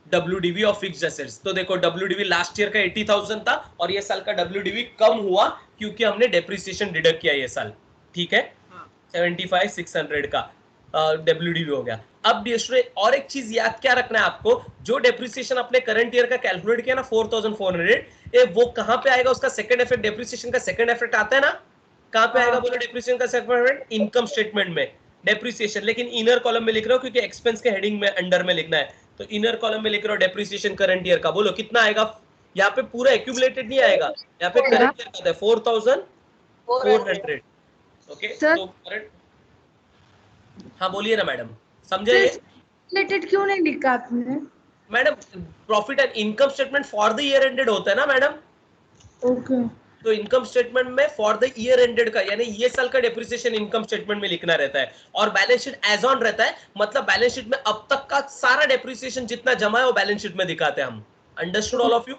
WDV ऑफ फिक्स्ड एसेट्स। तो देखो WDV लास्ट ईयर का 80,000 था, और ये साल का WDV कम हुआ क्योंकि हमने डेप्रिसिएशन डिडक्ट किया ये साल। ठीक है, 75,600 का WDV हो गया। अब डियर और एक चीज याद क्या रखना है आपको, जो डेप्रिसिएशन अपने करंट ईयर का कैलकुलेट किया ना 4,400, वो कहां पे आएगा? उसका सेकंड इफेक्ट, डेप्रिसिएशन का सेकंड इफेक्ट आता है ना, कहां पे आएगा बोलो? डेप्रिसिएशन का सेकंड इफेक्ट इनकम स्टेटमेंट में डेप्रिसिएशन, लेकिन इनर कॉलम में लिख रहा हूं क्योंकि एक्सपेंस के हेडिंग में अंडर में लिखना है। तो इनर कॉलम में लिख रहा हूं डेप्रिसिएशन करंट ईयर का। बोलो कितना आएगा? यहाँ पे पूरा एक्यूमुलेटेड नहीं आएगा, यहाँ पे करंट ईयर का है 4,400। ओके, तो करंट, हाँ बोलिए ना मैडम, समझे? रिलेटेड क्यों नहीं लिखा आपने? Madam profit and income statement for the year ended होता है ना मैडम। ओके, तो इनकम स्टेटमेंट में फॉर द ईयर एंडेड का यानी ये साल का डेप्रिसिएशन इनकम स्टेटमेंट में लिखना रहता है, और बैलेंस शीट एज ऑन रहता है। मतलब बैलेंस शीट में अब तक का सारा डेप्रिसिएशन जितना जमा है वो बैलेंस शीट में दिखाते हैं हम। Understood all of you?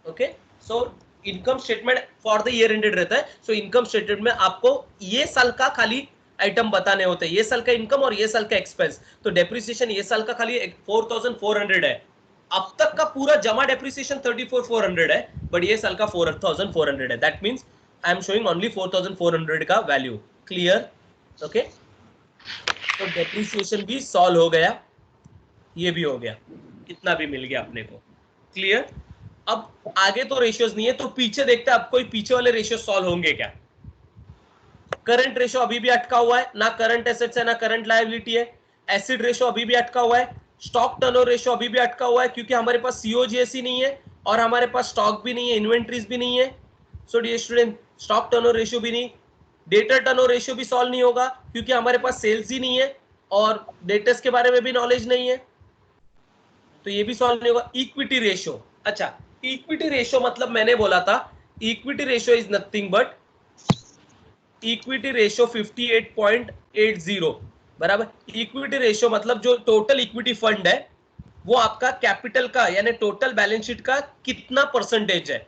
Okay, so income statement for the year ended रहता है। सो इनकम स्टेटमेंट में आपको ये साल का खाली आइटम बताने होते हैं, ये साल का इनकम और ये साल का एक्सपेंस। तो डेप्रिसिएशन ये साल का खाली 4,400 है। अब तक का पूरा जमा डेप्रिसिएशन 34,400 है, बट ये साल का 4,400 है। That means I am showing only 4,400 का वैल्यू। क्लियर? ओके, तो डेप्रिसिएशन भी सॉल्व हो गया, ये भी हो गया, कितना भी मिल गया अपने को। क्लियर? अब आगे तो रेशियोज नहीं है, तो पीछे देखते हैं अब कोई पीछे वाले रेशियो सॉल्व होंगे क्या। करंट रेशियो अभी भी अटका हुआ है, ना करंट एसेट्स है ना करंट लायबिलिटी है। एसिड रेशियो अभी भी अटका हुआ है, स्टॉक टर्नओवर रेशियो अभी भी अटका हुआ है क्योंकि हमारे पास सीओजीएसई नहीं है और हमारे पास स्टॉक भी नहीं है, इन्वेंट्रीज भी नहीं है. So dear student, stock turnover ratio भी नहीं, डेटर टर्नओवर रेशियो भी सॉल्व नहीं होगा क्योंकि हमारे पास सेल्स ही नहीं है और डेटर्स के बारे में भी नॉलेज नहीं है, तो ये भी सॉल्व नहीं होगा. इक्विटी रेशियो, अच्छा इक्विटी रेशियो मतलब मैंने बोला था equity ratio is nothing but equity ratio 58.80 बराबर. इक्विटी रेशियो मतलब जो टोटल इक्विटी फंड है वो आपका कैपिटल का यानी टोटल बैलेंस शीट का कितना परसेंटेज है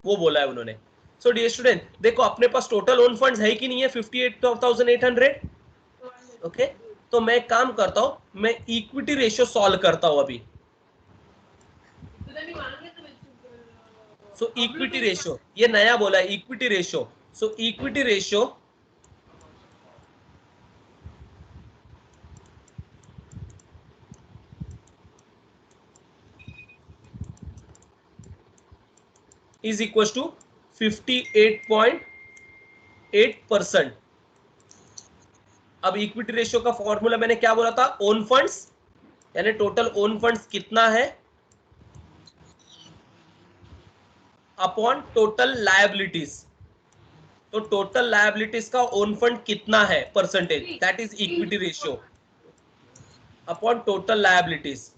वो बोला है उन्होंने. सो डियर स्टूडेंट, देखो अपने पास टोटल ओन फंड्स है कि नहीं है 58,800. ओके, तो मैं काम करता हूं, मैं इक्विटी रेशियो सॉल्व करता हूं अभी. सो इक्विटी रेशियो, ये नया बोला है equity ratio. So equity ratio is equals to 58.8%. अब इक्विटी रेशियो का फॉर्मूला मैंने क्या बोला था, ओन फंड्स यानी टोटल ओन फंड्स कितना है अपॉन टोटल लायबिलिटीज. तो टोटल लायबिलिटीज का ओन फंड कितना है percentage, that is equity ratio upon total liabilities.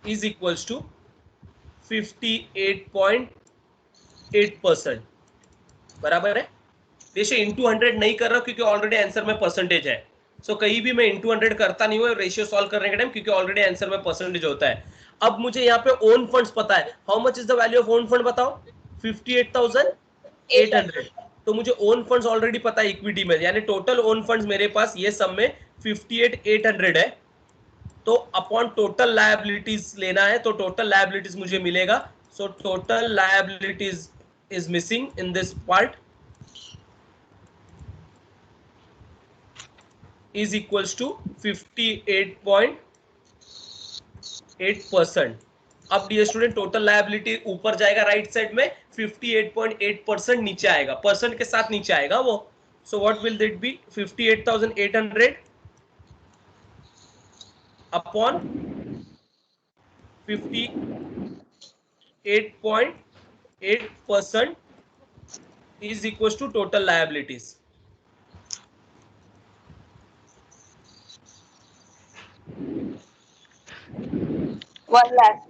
is equals to 58.8%. बराबर है. रेशियो इंटू 100 नहीं कर रहा क्योंकि ऑलरेडी आंसर में परसेंटेज है. सो कहीं भी मैं इंटू 100 करता नहीं हूँ रेशियो सॉल्व करने के टाइम क्योंकि ऑलरेडी आंसर में परसेंटेज होता है. अब मुझे यहाँ पे ओन फंड्स पता है. How much is the value of own fund बताओ, 58,800. तो मुझे ओन फंड्स ऑलरेडी पता है इक्विटी में, यानी टोटल ओन फंड्स मेरे पास ये सब में 58,800 है. तो अपॉन टोटल लायबिलिटीज लेना है, तो टोटल लायबिलिटीज मुझे मिलेगा. So total liabilities is missing in this part is equals to 58.8%. अब डियर स्टूडेंट टोटल लायबिलिटी ऊपर जाएगा राइट साइड में, 58.8% नीचे आएगा, परसेंट के साथ नीचे आएगा वो. So what will that be, 58,800 upon 58.8% is equals to total liabilities. One lakh.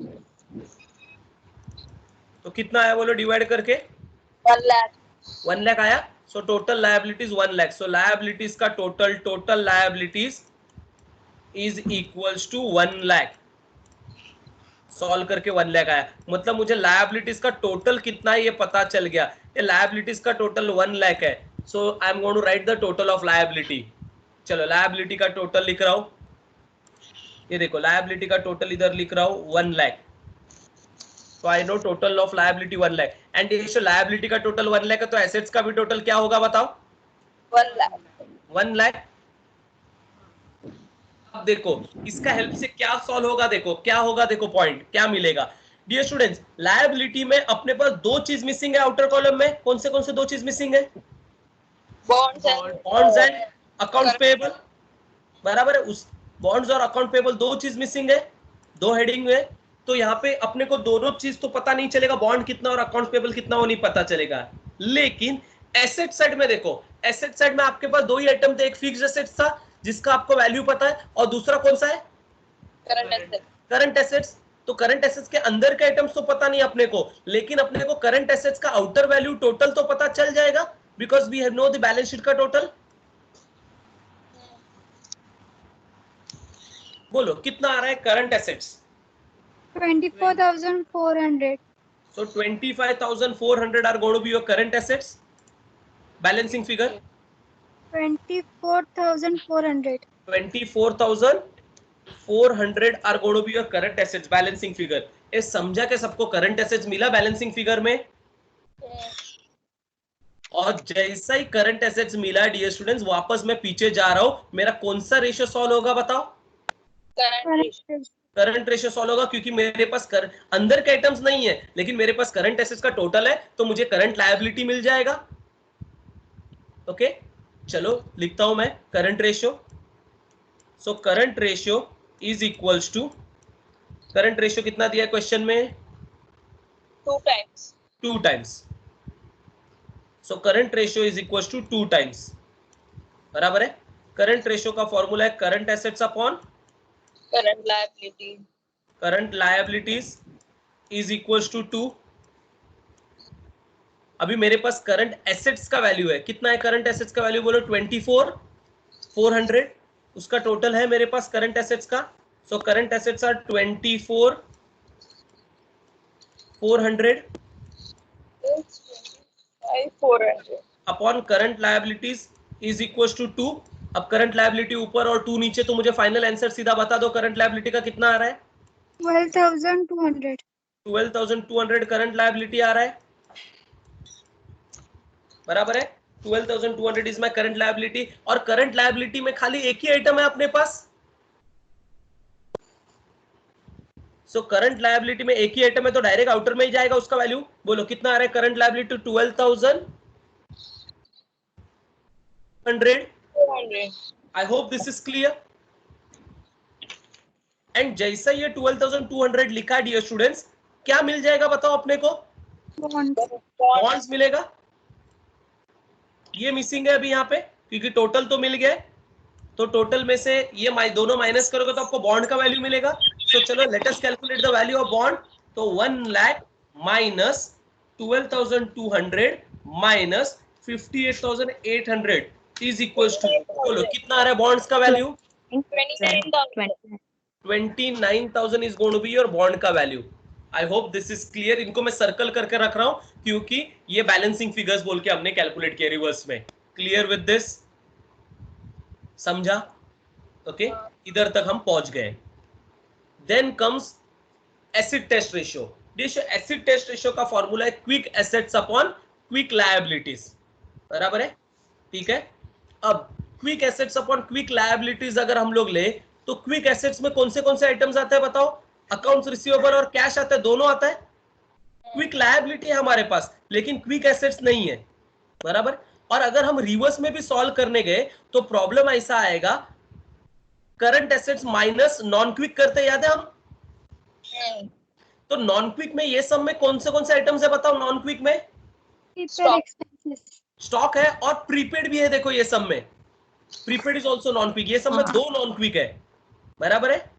तो कितना आया बोलो डिवाइड करके, 1 लाख. 1 लाख आया. So total liabilities 1 lakh. So liabilities का total liabilities is equals to 1 lakh. Solve करके 1 लाख आया, मतलब मुझे लायबिलिटीज का टोटल कितना है ये पता चल गया. ये लायबिलिटीज का टोटल 1 लाख है. So I am going to write the total of liability. चलो लायबिलिटी का टोटल लिख रहा हूं, ये देखो लायबिलिटी का टोटल इधर लिख रहा हूं 1 लाख. तो I know total of liability 1 lakh. And ये लायबिलिटी का टोटल 1 लाख है तो एसेट्स का भी टोटल क्या होगा बताओ, 1 लाख. 1 लाख. अब देखो इसका हेल्प से क्या सॉल्व होगा, देखो क्या होगा, देखो पॉइंट क्या मिलेगा. डियर स्टूडेंट्स, लायबिलिटी में अपने पास दो चीज मिसिंग है आउटर कॉलम में. कौन से दो चीज मिसिंग है, बॉन्ड्स एंड अकाउंट पेएबल. बराबर है, उस बॉन्ड्स और अकाउंट पेएबल दो चीज मिसिंग है, दो हेडिंग में. तो यहाँ पे अपने को दोनों चीज तो पता नहीं चलेगा, बॉन्ड कितना और अकाउंट पेएबल कितना वो नहीं पता चलेगा. लेकिन एसेट साइड में देखो, एसेट साइड में आपके पास दो ही आइटम थे, एक फिक्स्ड एसेट्स था जिसका आपको वैल्यू पता है और दूसरा कौन सा है, करंट एसेट्स. तो करंट एसेट्स के अंदर के आइटम्स तो पता नहीं अपने को, लेकिन अपने को करंट एसेट्स का आउटर वैल्यू टोटल तो पता चल जाएगा because we have no the balance sheet का टोटल. बोलो कितना आ रहा है current assets, 24,400. so 25,400 are going to be your current assets. Balancing figure 24,400. 24,400 are going to be your current assets. Balancing figure. ये समझा के सबको करंट एसेट्स मिला बैलेंसिंग फिगर में. और जैसा ही करंट एसेट्स मिला डियर स्टूडेंट्स, वापस मैं पीछे जा रहा हूं, मेरा कौन सा रेशियो सॉल्व होगा बताओ, करंट रेशियो सॉल्व होगा क्योंकि मेरे पास अंदर के आइटम्स नहीं है, लेकिन मेरे पास करंट एसेट्स का टोटल है, तो मुझे करंट लायबिलिटी मिल जाएगा। ओके, चलो लिखता हूं मैं current ratio. So current ratio is equals to, current ratio कितना दिया है क्वेश्चन में? 2 times. 2 times. So current ratio is equals to 2 times, बराबर है। करंट रेशियो का फॉर्मूला है current assets upon Current liability. Current liabilities is equals to 2। अभी मेरे पास करंट एसेट्स का वैल्यू है, कितना है करंट एसेट्स का वैल्यू? बोलो 24,400, उसका टोटल है मेरे पास करंट एसेट्स का। So current assets are 24,400 400. Upon current liabilities is equals to 2। अब करंट लायबिलिटी ऊपर और 2 नीचे, तो मुझे फाइनल आंसर सीधा बता दो, करंट लायबिलिटी का कितना आ रहा है? 12,200. 12,200 करंट लायबिलिटी आ रहा है, बराबर है। 12,200 इज माय करंट लायबिलिटी। और करंट लायबिलिटी में खाली एक ही आइटम है अपने पास। सो करंट लायबिलिटी में एक ही आइटम है, तो डायरेक्ट आउटर में ही जाएगा उसका वैल्यू। बोलो कितना आ रहा है current liability? 12,200। 400. I hope this is clear. And जैसा ये 12,200 लिखा डियर स्टूडेंट्स, क्या मिल जाएगा बताओ अपने को? Bonds. बॉन्ड्स मिलेगा। ये मिसिंग है अभी यहाँ पे, क्योंकि टोटल तो मिल गया, तो टोटल में से ये दोनों माइनस करोगे तो आपको बॉन्ड का वैल्यू मिलेगा। सो चलो let us calculate the value of bond. तो 1 lakh minus 12,200 minus 58,800 is equals to, बोलो कितना आ रहा है बॉन्ड्स का value? 29,000. 29,000 is going to be your bond का value. I hope this is clear. इनको मैं सर्कल करके रख रहा हूं क्योंकि ये बैलेंसिंग फिगर्स बोल के हमने कैलकुलेट किया रिवर्स में। Clear with this? समझा? ओके, इधर तक हम पहुंच गए। Then comes acid test ratio. Acid test ratio का फॉर्मूला है quick assets upon quick liabilities, बराबर है, ठीक है। अब quick assets upon quick liabilities अगर हम लोग ले, तो क्विक एसेट्स में कौन से आइटम्स आते हैं बताओ? अकाउंट्स रिसीवेबल और कैश आता है, दोनों आता है। क्विक लायबिलिटी है हमारे पास, लेकिन क्विक एसेट्स नहीं है, बराबर। और अगर हम रिवर्स में भी सॉल्व करने गए तो प्रॉब्लम ऐसा आएगा, current assets minus non quick करते, याद है हम? तो नॉन क्विक में ये सब में कौन से आइटम्स है बताओ? नॉन क्विक में Prepaid expenses. स्टॉक है और प्रीपेड भी है। देखो ये सब में prepaid is also non quick, ये सब में 2 नॉन क्विक है, बराबर है।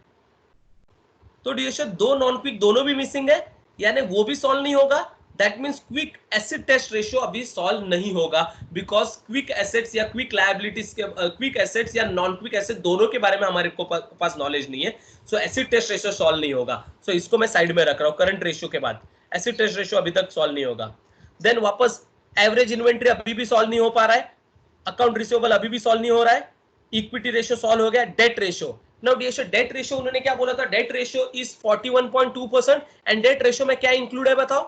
तो डियर 2 नॉन क्विक दोनों भी मिसिंग है, यानी वो भी सॉल्व नहीं होगा। That means quick acid test ratio अभी सॉल्व नहीं होगा, बिकॉज क्विक एसेट्स या क्विक लायबिलिटीज के क्विक एसेट्स या नॉन क्विक एसेट दोनों के बारे में हमारे को पास नॉलेज नहीं है। So acid test ratio solve नहीं होगा। सो इसको मैं साइड में रख रहा हूं। करंट रेशियो के बाद एसिड टेस्ट रेशियो अभी तक सॉल्व नहीं होगा। देन वापस एवरेज इन्वेंट्री अभी भी सॉल्व नहीं हो पा रहा है, अकाउंट रिसीवेबल अभी भी सॉल्व नहीं हो रहा है, इक्विटी रेशियो सॉल्व हो गया। Debt ratio, now dear debt ratio उन्होंने क्या बोला था? Debt ratio is 41.2% and debt ratio में क्या इंक्लूड है बताओ?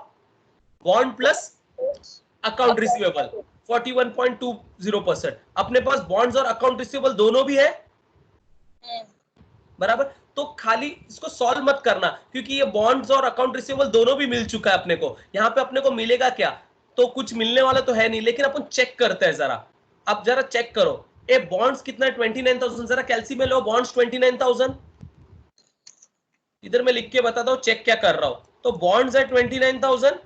Bond plus account receivable 41.20%। अपने पास बॉन्ड्स और अकाउंट रिसीवेबल दोनों भी है, बराबर। तो खाली इसको सॉल्व मत करना, क्योंकि ये बॉन्ड्स और अकाउंट रिसीवेबल दोनों भी मिल चुका है अपने को। यहाँ पे अपने को मिलेगा क्या? तो कुछ मिलने वाला तो है नहीं, लेकिन अपन चेक करते हैं जरा। अब जरा चेक करो, ए बॉन्ड्स कितना है? 29,000। जरा कैलसी में लो बॉन्ड्स 29,000, इधर मैं लिख के बताता हूं चेक क्या कर रहा हूं। तो बॉन्ड्स है 29,000,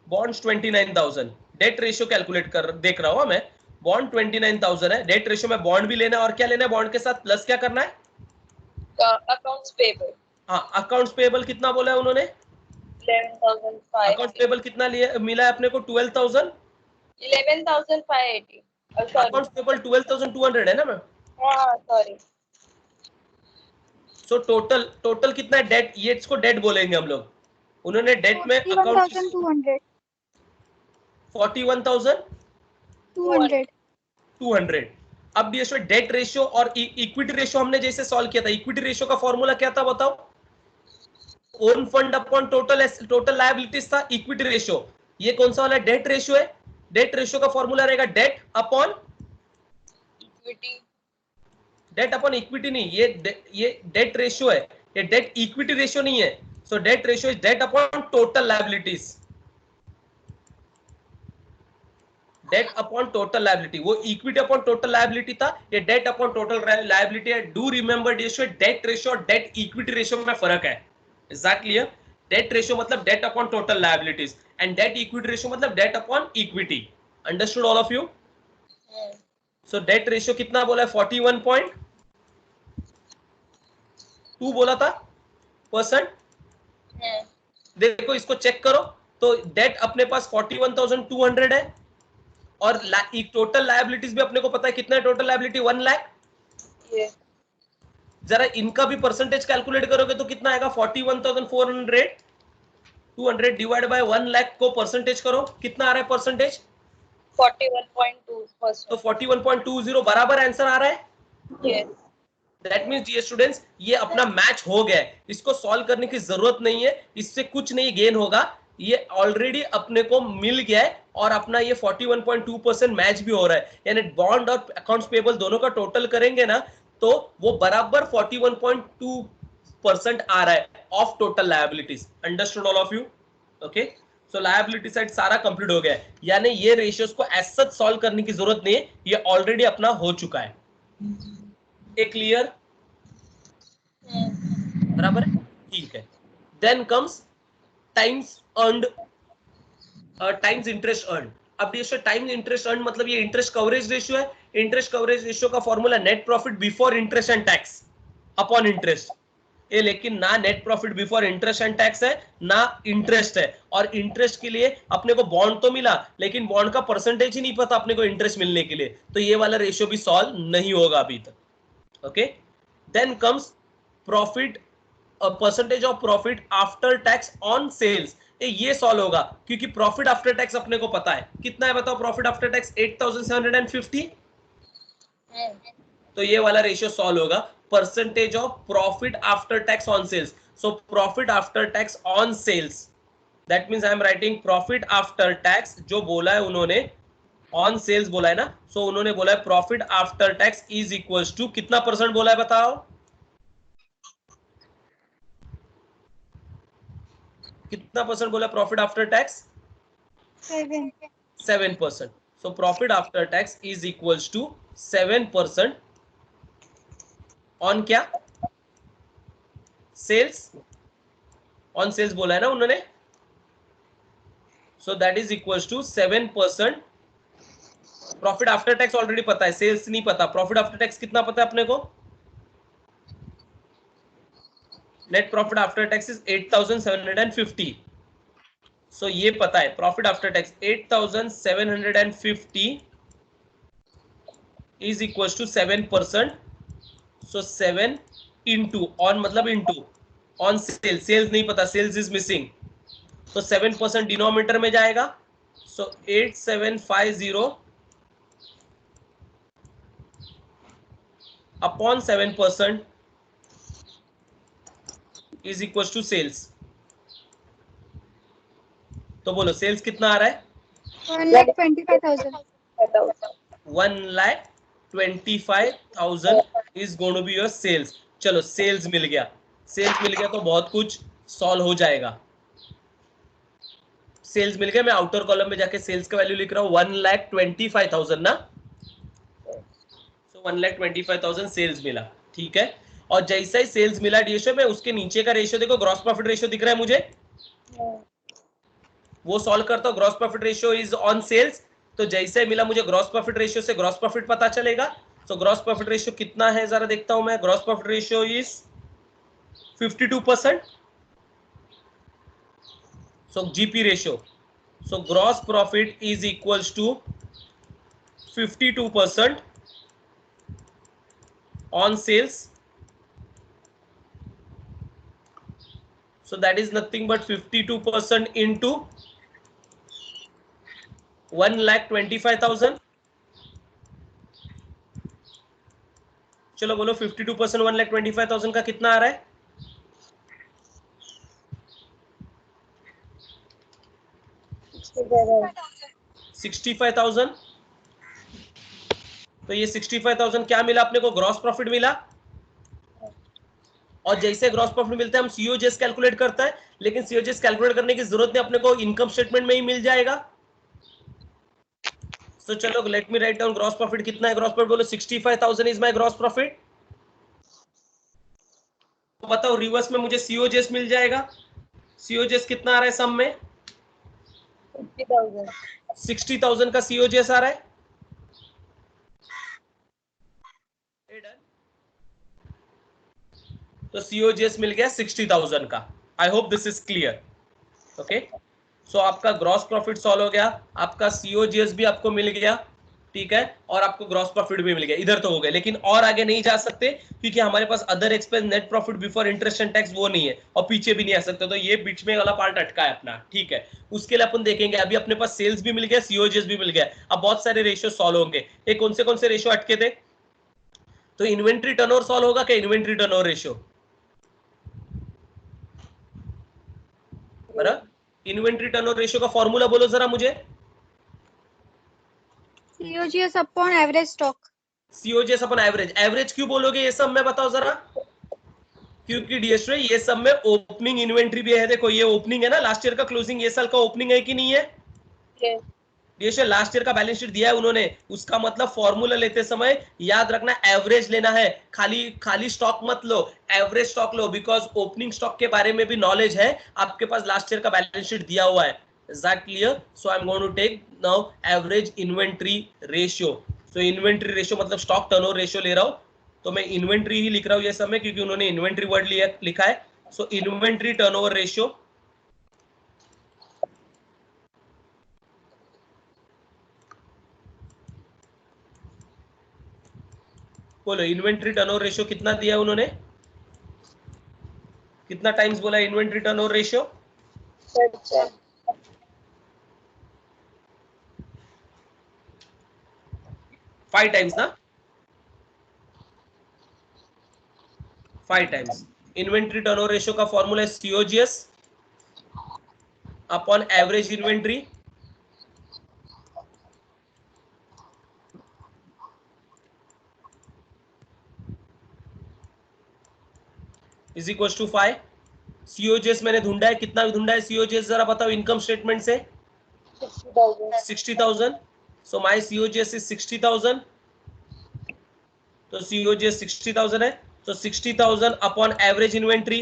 बॉन्ड्स 29,000। डेट रेशियो कैलकुलेट कर देख रहा हूं मैं, बॉन्ड 29,000 है, डेट रेशियो में बॉन्ड भी लेना है, और क्या लेना है बॉन्ड के साथ? प्लस क्या करना है? Accounts payable. हाँ, अकाउंट्स पेबल कितना बोला है उन्होंने? 11,500. अकाउंट्स पेबल कितना लिया मिला है अपने को? 12,000। 11,580. अकाउंट्स पेबल 12,200 है ना मैम? हाँ, सॉरी. सो टोटल कितना है डेट? ये इसको डेट बोलेंगे हम लोग। उन्होंने डेट में अकाउंट 41,200. 41,200। अब ये डेट रेशियो और इक्विटी रेशियो हमने जैसे सॉल्व किया था, इक्विटी रेशियो का फॉर्मूला क्या था बताओ? Own fund upon total liabilities था इक्विटी रेशियो। ये कौन सा वाला डेट रेशियो है? डेट रेशियो का फॉर्मूला रहेगा debt upon equity. Debt upon equity नहीं, ये डेट रेशियो है, ये डेट इक्विटी रेशियो नहीं है. So debt ratio is debt upon total liabilities. Debt upon total liability, वो इक्विटी अपॉन टोटल लायबिलिटी था, ये डेट अपॉन टोटल लायबिलिटी है. Do remember ratio, debt ratio और डेट इक्विटी रेशियो में फर्क है. Is that clear? Debt ratio मतलब debt upon total liabilities and debt equity ratio मतलब debt upon equity. Understood all of you? So debt ratio कितना बोला है? 41.2 बोला था परसेंट. देखो इसको चेक करो तो डेट अपने पास 41,200 है और टोटल लायबिलिटीज भी अपने को पता है कितना है. Total liability 1 lakh. जरा इनका भी परसेंटेज कैलकुलेट करोगे तो कितना आएगा? 41,400. 200 डिवाइड बाय 1 लाख को परसेंटेज करो, कितना आ रहा है परसेंटेज? 41.2%. तो 41.20 बराबर आंसर आ रहा है. Yes. That means dear students ये अपना मैच हो गया है, इसको सॉल्व करने की जरूरत नहीं है, इससे कुछ नहीं गेन होगा, ये ऑलरेडी अपने को मिल गया है और अपना ये 41.2% मैच भी हो रहा है. यानी बॉन्ड और अकाउंट्स पेबल दोनों का टोटल करेंगे ना तो वो बराबर 41.2% आ रहा है of total liabilities. Understood all of you? Okay. So liability side सारा कंप्लीट हो गया है, यानी ये रेशियोज को एज सच सॉल्व करने की जरूरत नहीं है, ये ऑलरेडी अपना हो चुका है. ए क्लियर? बराबर है, ठीक है. Then comes times earned, times interest earn. अब ये टाइम्स इंटरेस्ट अर्न मतलब ये इंटरेस्ट कवरेज रेशियो है. इंटरेस्ट कवरेज रेशियो का formula net profit before interest and tax upon interest. ये लेकिन ना net profit before interest and tax है ना इंटरेस्ट है. और इंटरेस्ट के लिए अपने को बॉन्ड तो मिला लेकिन बॉन्ड का परसेंटेज ही नहीं पता अपने को इंटरेस्ट मिलने के लिए, तो ये वाला रेशियो भी सॉल्व नहीं होगा अभी तक. Okay. Then comes profit, percentage of profit after tax on sales. ये सॉल्व होगा क्योंकि प्रॉफिट आफ्टर टैक्स अपने को पता है कितना है. बताओ प्रॉफिट आफ्टर टैक्स 8,750. तो ये वाला रेशियो सॉल्व होगा. Percentage of profit after tax on sales. So profit after tax on sales, that means I am writing profit after tax, जो बोला है उन्होंने ऑन सेल्स बोला है ना, सो उन्होंने बोला है profit after tax is equals to कितना परसेंट बोला है बताओ? कितना परसेंट बोला profit after tax? 7%. So profit after tax is equals to 7% on क्या? सेल्स. ऑन सेल्स बोला है ना उन्होंने, so that is equals to 7%. Profit after tax already पता है, सेल्स नहीं पता. प्रॉफिट आफ्टर टैक्स कितना पता है अपने को? Net profit after tax is 8,750. So ये पता है profit after tax 8,750 is equal to 7%. So 7 into on मतलब इंटू ऑन सेल्स. सेल्स नहीं पता, सेल्स इज मिसिंग, तो 7% डिनोमिनेटर में जाएगा. So 8750 upon 7% is equal to sales. तो बोलो सेल्स कितना आ रहा है? 1,25,000. 1,25,000 is going to be your sales. चलो सेल्स मिल गया, सेल्स मिल गया तो बहुत कुछ सॉल्व हो जाएगा. सेल्स मिल गया, मैं आउटर कॉलम में जाके सेल्स का वैल्यू लिख रहा हूँ 1,25,000 ना. सो 1,25,000 सेल्स मिला, ठीक है. और जैसा ही सेल्स मिला रेशियो में उसके नीचे का रेशियो देखो, ग्रॉस प्रॉफिट रेशियो दिख रहा है मुझे, वो सॉल्व करता हूं. Gross profit ratio is on sales, तो जैसे मिला मुझे ग्रॉस प्रॉफिट रेशियो से ग्रॉस प्रॉफिट पता चलेगा. सो ग्रॉस प्रॉफिट रेशियो कितना है जरा देखता हूं मैं. Gross profit ratio is 52%. So GP ratio, so gross profit is equals to 52% on sales. So that is nothing but 52% into 1,25,000. चलो बोलो 52% 1,25,000 का कितना आ रहा है? 65,000. तो ये 65,000 क्या मिला अपने को, ग्रॉस प्रॉफिट मिला। और जैसे ग्रॉस प्रॉफिट मिलता है हम सीओजीएस कैलकुलेट करता है, लेकिन सीओजीएस कैलकुलेट करने की जरूरत नहीं, अपने को इनकम स्टेटमेंट में ही मिल जाएगा। तो चलो let me write down gross profit कितना है, ग्रॉस प्रॉफिट बोलो 65,000 इज माय ग्रॉस प्रॉफिट। तो बताओ रिवर्स में मुझे सीओजीएस मिल जाएगा। सीओजीएस कितना आ रहा है सम में, 50,000. 60,000 का सीओजीएस आ रहा है। तो सीओजीएस मिल गया 60,000 का। I hope this is clear. Okay, so आपका ग्रॉस प्रॉफिट सॉल्व हो गया, आपका सीओजीएस भी आपको मिल गया, ठीक है, और आपको ग्रॉस प्रॉफिट भी मिल गया। इधर तो हो गया, लेकिन और आगे नहीं जा सकते क्योंकि हमारे पास other expense net profit before interest and tax वो नहीं है, और पीछे भी नहीं आ सकते, तो ये बीच में वाला पार्ट अटका है अपना, ठीक है। उसके लिए अपन देखेंगे, अभी अपने पास सेल्स भी मिल गया, सीओजीएस भी मिल गया, अब बहुत सारे रेशियो सॉल्व होंगे। ये कौन से रेशियो अटके थे, तो इन्वेंट्री टर्नओवर सॉल्व होगा क्या, इन्वेंट्री टर्नओवर रेशियो, बराबर। इन्वेंट्री टर्नओवर रेशियो का फॉर्मूला बोलो जरा मुझे। COGS upon average stock. COGS upon average, average क्यों बोलोगे ये सब में बताओ जरा। क्योंकि डीएसओ ये सब में ओपनिंग इन्वेंट्री भी है, देखो ये ओपनिंग है ना, लास्ट ईयर का क्लोजिंग ये साल का ओपनिंग है कि नहीं है। Yes. डीएसओ लास्ट ईयर का बैलेंस शीट दिया है उन्होंने, उसका मतलब फॉर्मूला लेते समय याद रखना एवरेज लेना है, खाली स्टॉक मत लो, एवरेज स्टॉक लो, बिकॉज ओपनिंग स्टॉक के बारे में भी नॉलेज है आपके पास, लास्ट ईयर का बैलेंस शीट दिया हुआ है। Is that clear? So I'm going to take now average inventory ratio. So inventory ratio मतलब स्टॉक टर्नओवर रेशियो ले रहा हूं, तो मैं इन्वेंट्री ही लिख रहा हूं ये सब में क्योंकि उन्होंने इन्वेंट्री वर्ड लिखा है। सो इन्वेंट्री टर्नओवर रेशियो, बोलो इन्वेंट्री टर्नओवर रेशियो कितना दिया उन्होंने, कितना टाइम्स बोला इन्वेंट्री टर्नओवर रेशियो, 5 टाइम्स ना, 5 टाइम्स। इन्वेंट्री टर्नओवर रेशियो का फॉर्मूला है COGS upon average inventory is equal to 5। COGS मैंने ढूंढा है, कितना ढूंढा है सीओजीएस जरा बताओ इनकम स्टेटमेंट से, 60,000। सो माय सीओजीएस इज 60,000, तो सीओजीएस 60,000 है, तो 60,000 upon average inventory,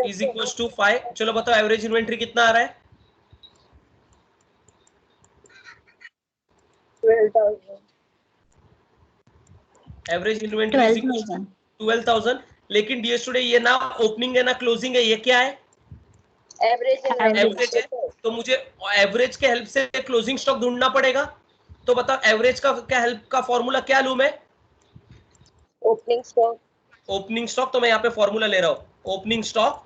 is equal to 5। चलो बताओ एवरेज इन्वेंट्री कितना आ रहा है, 12,000. Average inventory 12,000। लेकिन डीएस टुडे ये ना ओपनिंग है ना क्लोजिंग है, ये क्या है, Average एवरेज है, तो मुझे एवरेज के हेल्प से क्लोजिंग स्टॉक ढूंढना पड़ेगा। तो बताओ एवरेज का क्या हेल्प का फॉर्मूला क्या लूं मैं, opening stock. ओपनिंग स्टॉक, तो मैं यहाँ पे फॉर्मूला ले रहा हूं, opening stock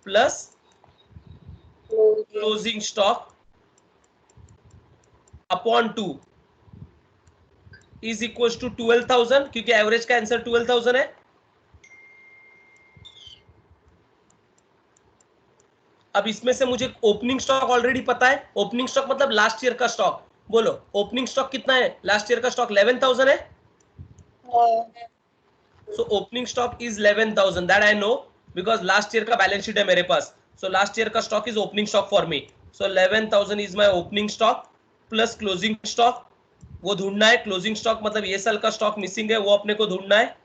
plus closing stock upon 2 is equal to 12,000, क्योंकि एवरेज का आंसर 12,000 है। अब इसमें से मुझे ओपनिंग स्टॉक ऑलरेडी पता है, ओपनिंग स्टॉक मतलब लास्ट ईयर का स्टॉक, बोलो ओपनिंग स्टॉक कितना है, लास्ट ईयर का स्टॉक 11,000 है, so opening stock is 11,000, that I know because last year का बैलेंस शीट है मेरे पास, सो लास्ट ईयर का stock is opening stock for me, so 11,000 is my opening stock plus closing stock, वो ढूंढना है, closing stock मतलब ये साल का स्टॉक मिसिंग है वो अपने को ढूंढना है,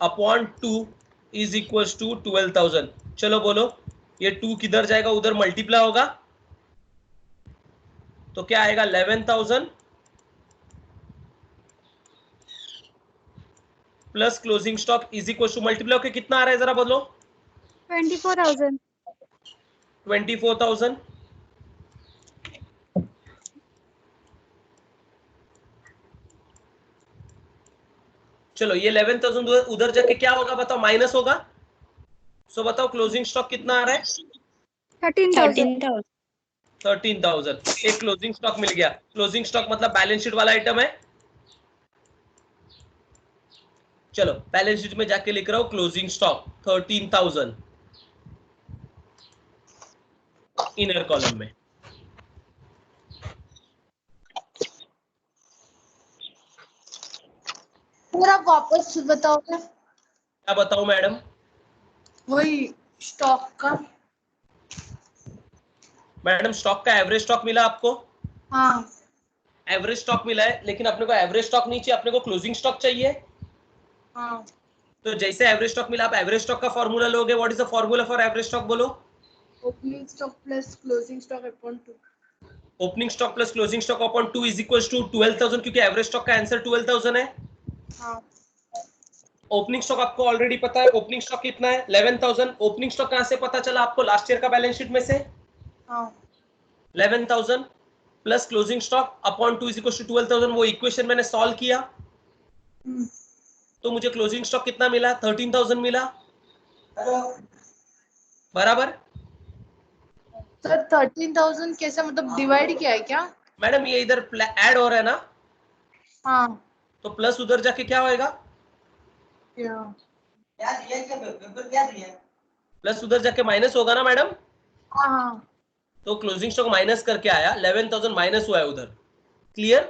अपॉन 2 इज इक्वल टू 12,000। चलो बोलो ये 2 किधर जाएगा, उधर मल्टीप्लाई होगा, तो क्या आएगा 11,000 plus closing stock is equal to multiply होकर कितना आ रहा है जरा बोलो, 24,000। 24,000। चलो ये 11,000 उधर जाके क्या होगा बताओ, माइनस होगा, सो बताओ क्लोजिंग स्टॉक कितना आ रहा है, 13,000। 13,000। एक क्लोजिंग स्टॉक मिल गया, क्लोजिंग स्टॉक मतलब बैलेंस शीट वाला आइटम है, चलो बैलेंस शीट में जाके लिख रहा हूं क्लोजिंग स्टॉक 13,000 इनर कॉलम में। पूरा वापस बताओगे? क्या बताऊं मैडम? वही स्टॉक का। मैडम स्टॉक का एवरेज स्टॉक मिला आपको? हाँ। एवरेज स्टॉक मिला है, लेकिन अपने को एवरेज स्टॉक नहीं चाहिए, अपने को क्लोजिंग स्टॉक चाहिए। हाँ। तो जैसे एवरेज स्टॉक मिला, आप एवरेज स्टॉक का फॉर्मूला लोगे। What is the formula for average stock? बोलो। Opening stock plus closing stock upon 2। Opening stock plus closing stock upon 2 is equal to 12,000, क्योंकि एवरेज स्टॉक का आंसर 12,000 है। हाँ। ओपनिंग स्टॉक आपको ऑलरेडी पता है, ओपनिंग स्टॉक कितना है? 11,000। ओपनिंग स्टॉक कहां से पता चला आपको? लास्ट ईयर का बैलेंस शीट में से। हाँ। 11,000 plus closing stock upon 2 is equal to 12,000। वो इक्वेशन मैंने सॉल्व किया तो मुझे क्लोजिंग स्टॉक कितना मिला? 13,000 मिला। बराबर। सर 13,000 कैसे, मतलब डिवाइड किया है क्या? मैडम ये इधर ऐड हो रहा है ना, हाँ। तो प्लस उधर जाके क्या होएगा? क्या? प्लस उधर जाके माइनस होगा ना मैडम। हाँ हाँ। तो क्लोजिंग स्टॉक माइनस करके आया, 11,000 माइनस हुआ है उधर। क्लियर?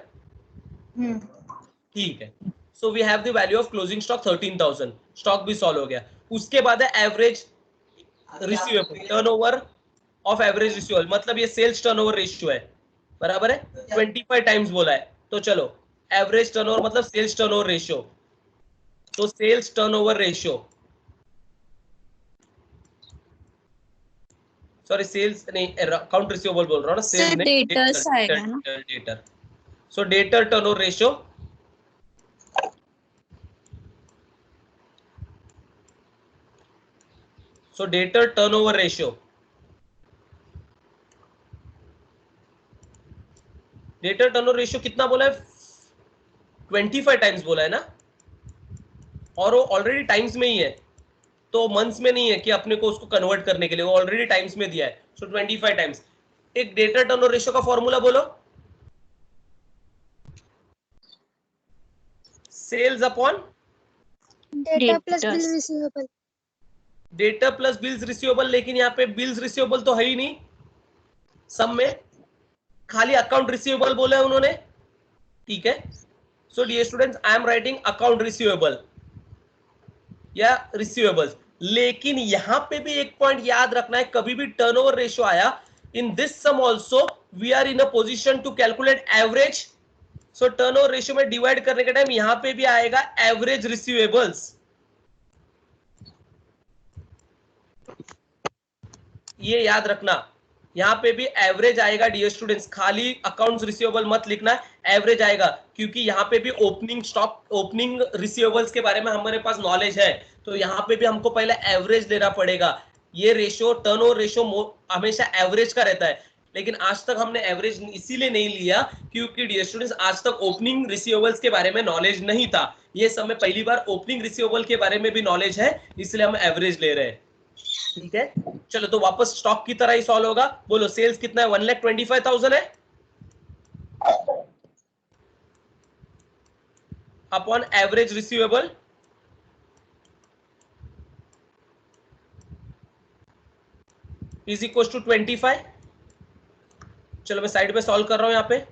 ठीक है। So we have the value of closing stock 13,000। Stock भी सॉल्व हो गया। उसके बाद है average receivable, turnover of average receivable, मतलब ये सेल्स टर्नओवर रेशियो है। बराबर है, 25 टाइम्स बोला है। तो चलो एवरेज टर्नओवर मतलब सेल्स टर्नओवर रेशियो। तो sales turnover ratio, sorry sales नहीं, अकाउंट रिसीवेबल बोल रहा हूँ ना, सेल्स सर नहीं, डेटर्स आएगा ना? Debtor. So debtor turnover ratio, so debtor turnover ratio, debtor turnover ratio कितना बोला है? 25 टाइम्स बोला है ना, और वो ऑलरेडी टाइम्स में ही है, तो मंथ्स में नहीं है कि अपने को उसको कन्वर्ट करने के लिए, वो ऑलरेडी टाइम्स में दिया है। So 25 times. एक डेटर टर्नओवर रेशियो का फॉर्मूला बोलो। सेल्स अपॉन डेटा प्लस बिल Debtors. रिसीवेबल। डेटा प्लस बिल्स रिसीवेबल, लेकिन यहाँ पे बिल्स रिसीवेबल तो है ही नहीं सब में, खाली अकाउंट रिसीवेबल बोला है उन्होंने। ठीक है। So dear students, I am writing account receivable या रिसीवेबल्स। लेकिन यहां पे भी एक पॉइंट याद रखना है, कभी भी टर्नओवर रेशियो आया, in this sum also we are in a position to calculate average. So turnover ratio में डिवाइड करने के टाइम यहां पे भी आएगा एवरेज रिसीवेबल्स। ये याद रखना, यहाँ पे भी एवरेज आएगा डियर स्टूडेंट्स, खाली अकाउंट्स रिसीवेबल मत लिखना, एवरेज आएगा, क्योंकि यहाँ पे भी ओपनिंग स्टॉक, ओपनिंग रिसीवेबल्स के बारे में हमारे पास नॉलेज है, तो यहाँ पे भी हमको पहले एवरेज लेना पड़ेगा। ये रेशियो, टर्नओवर रेशियो हमेशा एवरेज का रहता है, लेकिन आज तक हमने एवरेज इसीलिए नहीं लिया क्योंकि डियर स्टूडेंट्स आज तक ओपनिंग रिसीवेबल्स के बारे में नॉलेज नहीं था। ये समय पहली बार ओपनिंग रिसीवेबल के बारे में भी नॉलेज है, इसलिए हम एवरेज ले रहे हैं। ठीक है। चलो तो वापस स्टॉक की तरह ही सॉल्व होगा। बोलो सेल्स कितना है? 1,25,000 है upon average receivable is equal to 25। चलो मैं साइड में सॉल्व कर रहा हूं यहां पे।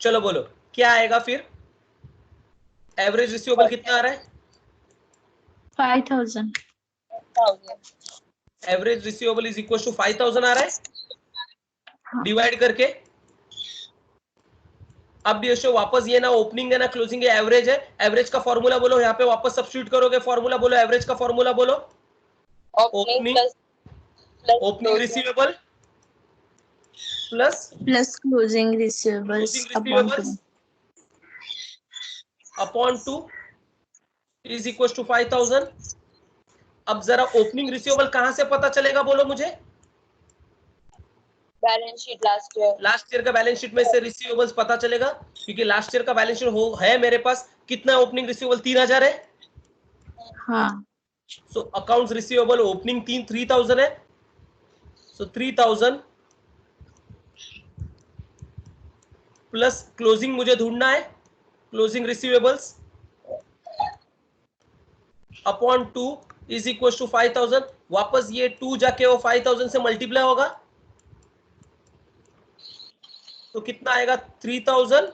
चलो बोलो क्या आएगा फिर? एवरेज रिसीवेबल कितना आ रहा है? 5,000। Average receivable is equal to 5,000 आ रहा है डिवाइड करके। अब डियर वापस ये ना ओपनिंग है ना क्लोजिंग है, एवरेज है। एवरेज का फॉर्मूला बोलो, यहाँ पे वापस सब्स्टिट्यूट करोगे फॉर्मूला, बोलो एवरेज का फॉर्मूला बोलो। Opening opening, plus opening closing. Receivable plus plus closing receivables closing upon 2। Receivables upon 2 is equal to 5,000। अब जरा ओपनिंग रिसीवेबल कहां से पता चलेगा बोलो मुझे? Balance sheet last year. Last year का बैलेंस शीट में से रिसीवेबल्स पता चलेगा, क्योंकि लास्ट ईयर का बैलेंस शीट है मेरे पास। कितना ओपनिंग रिसीवेबल? 3,000 है। हाँ। सो अकाउंट्स रिसीवेबल ओपनिंग 3,000 है। सो 3,000 प्लस क्लोजिंग मुझे ढूंढना है, closing receivables upon 2 is equal to 5000। वापस ये 2 जाके वो 5000 से मल्टीप्लाई होगा तो कितना आएगा 3000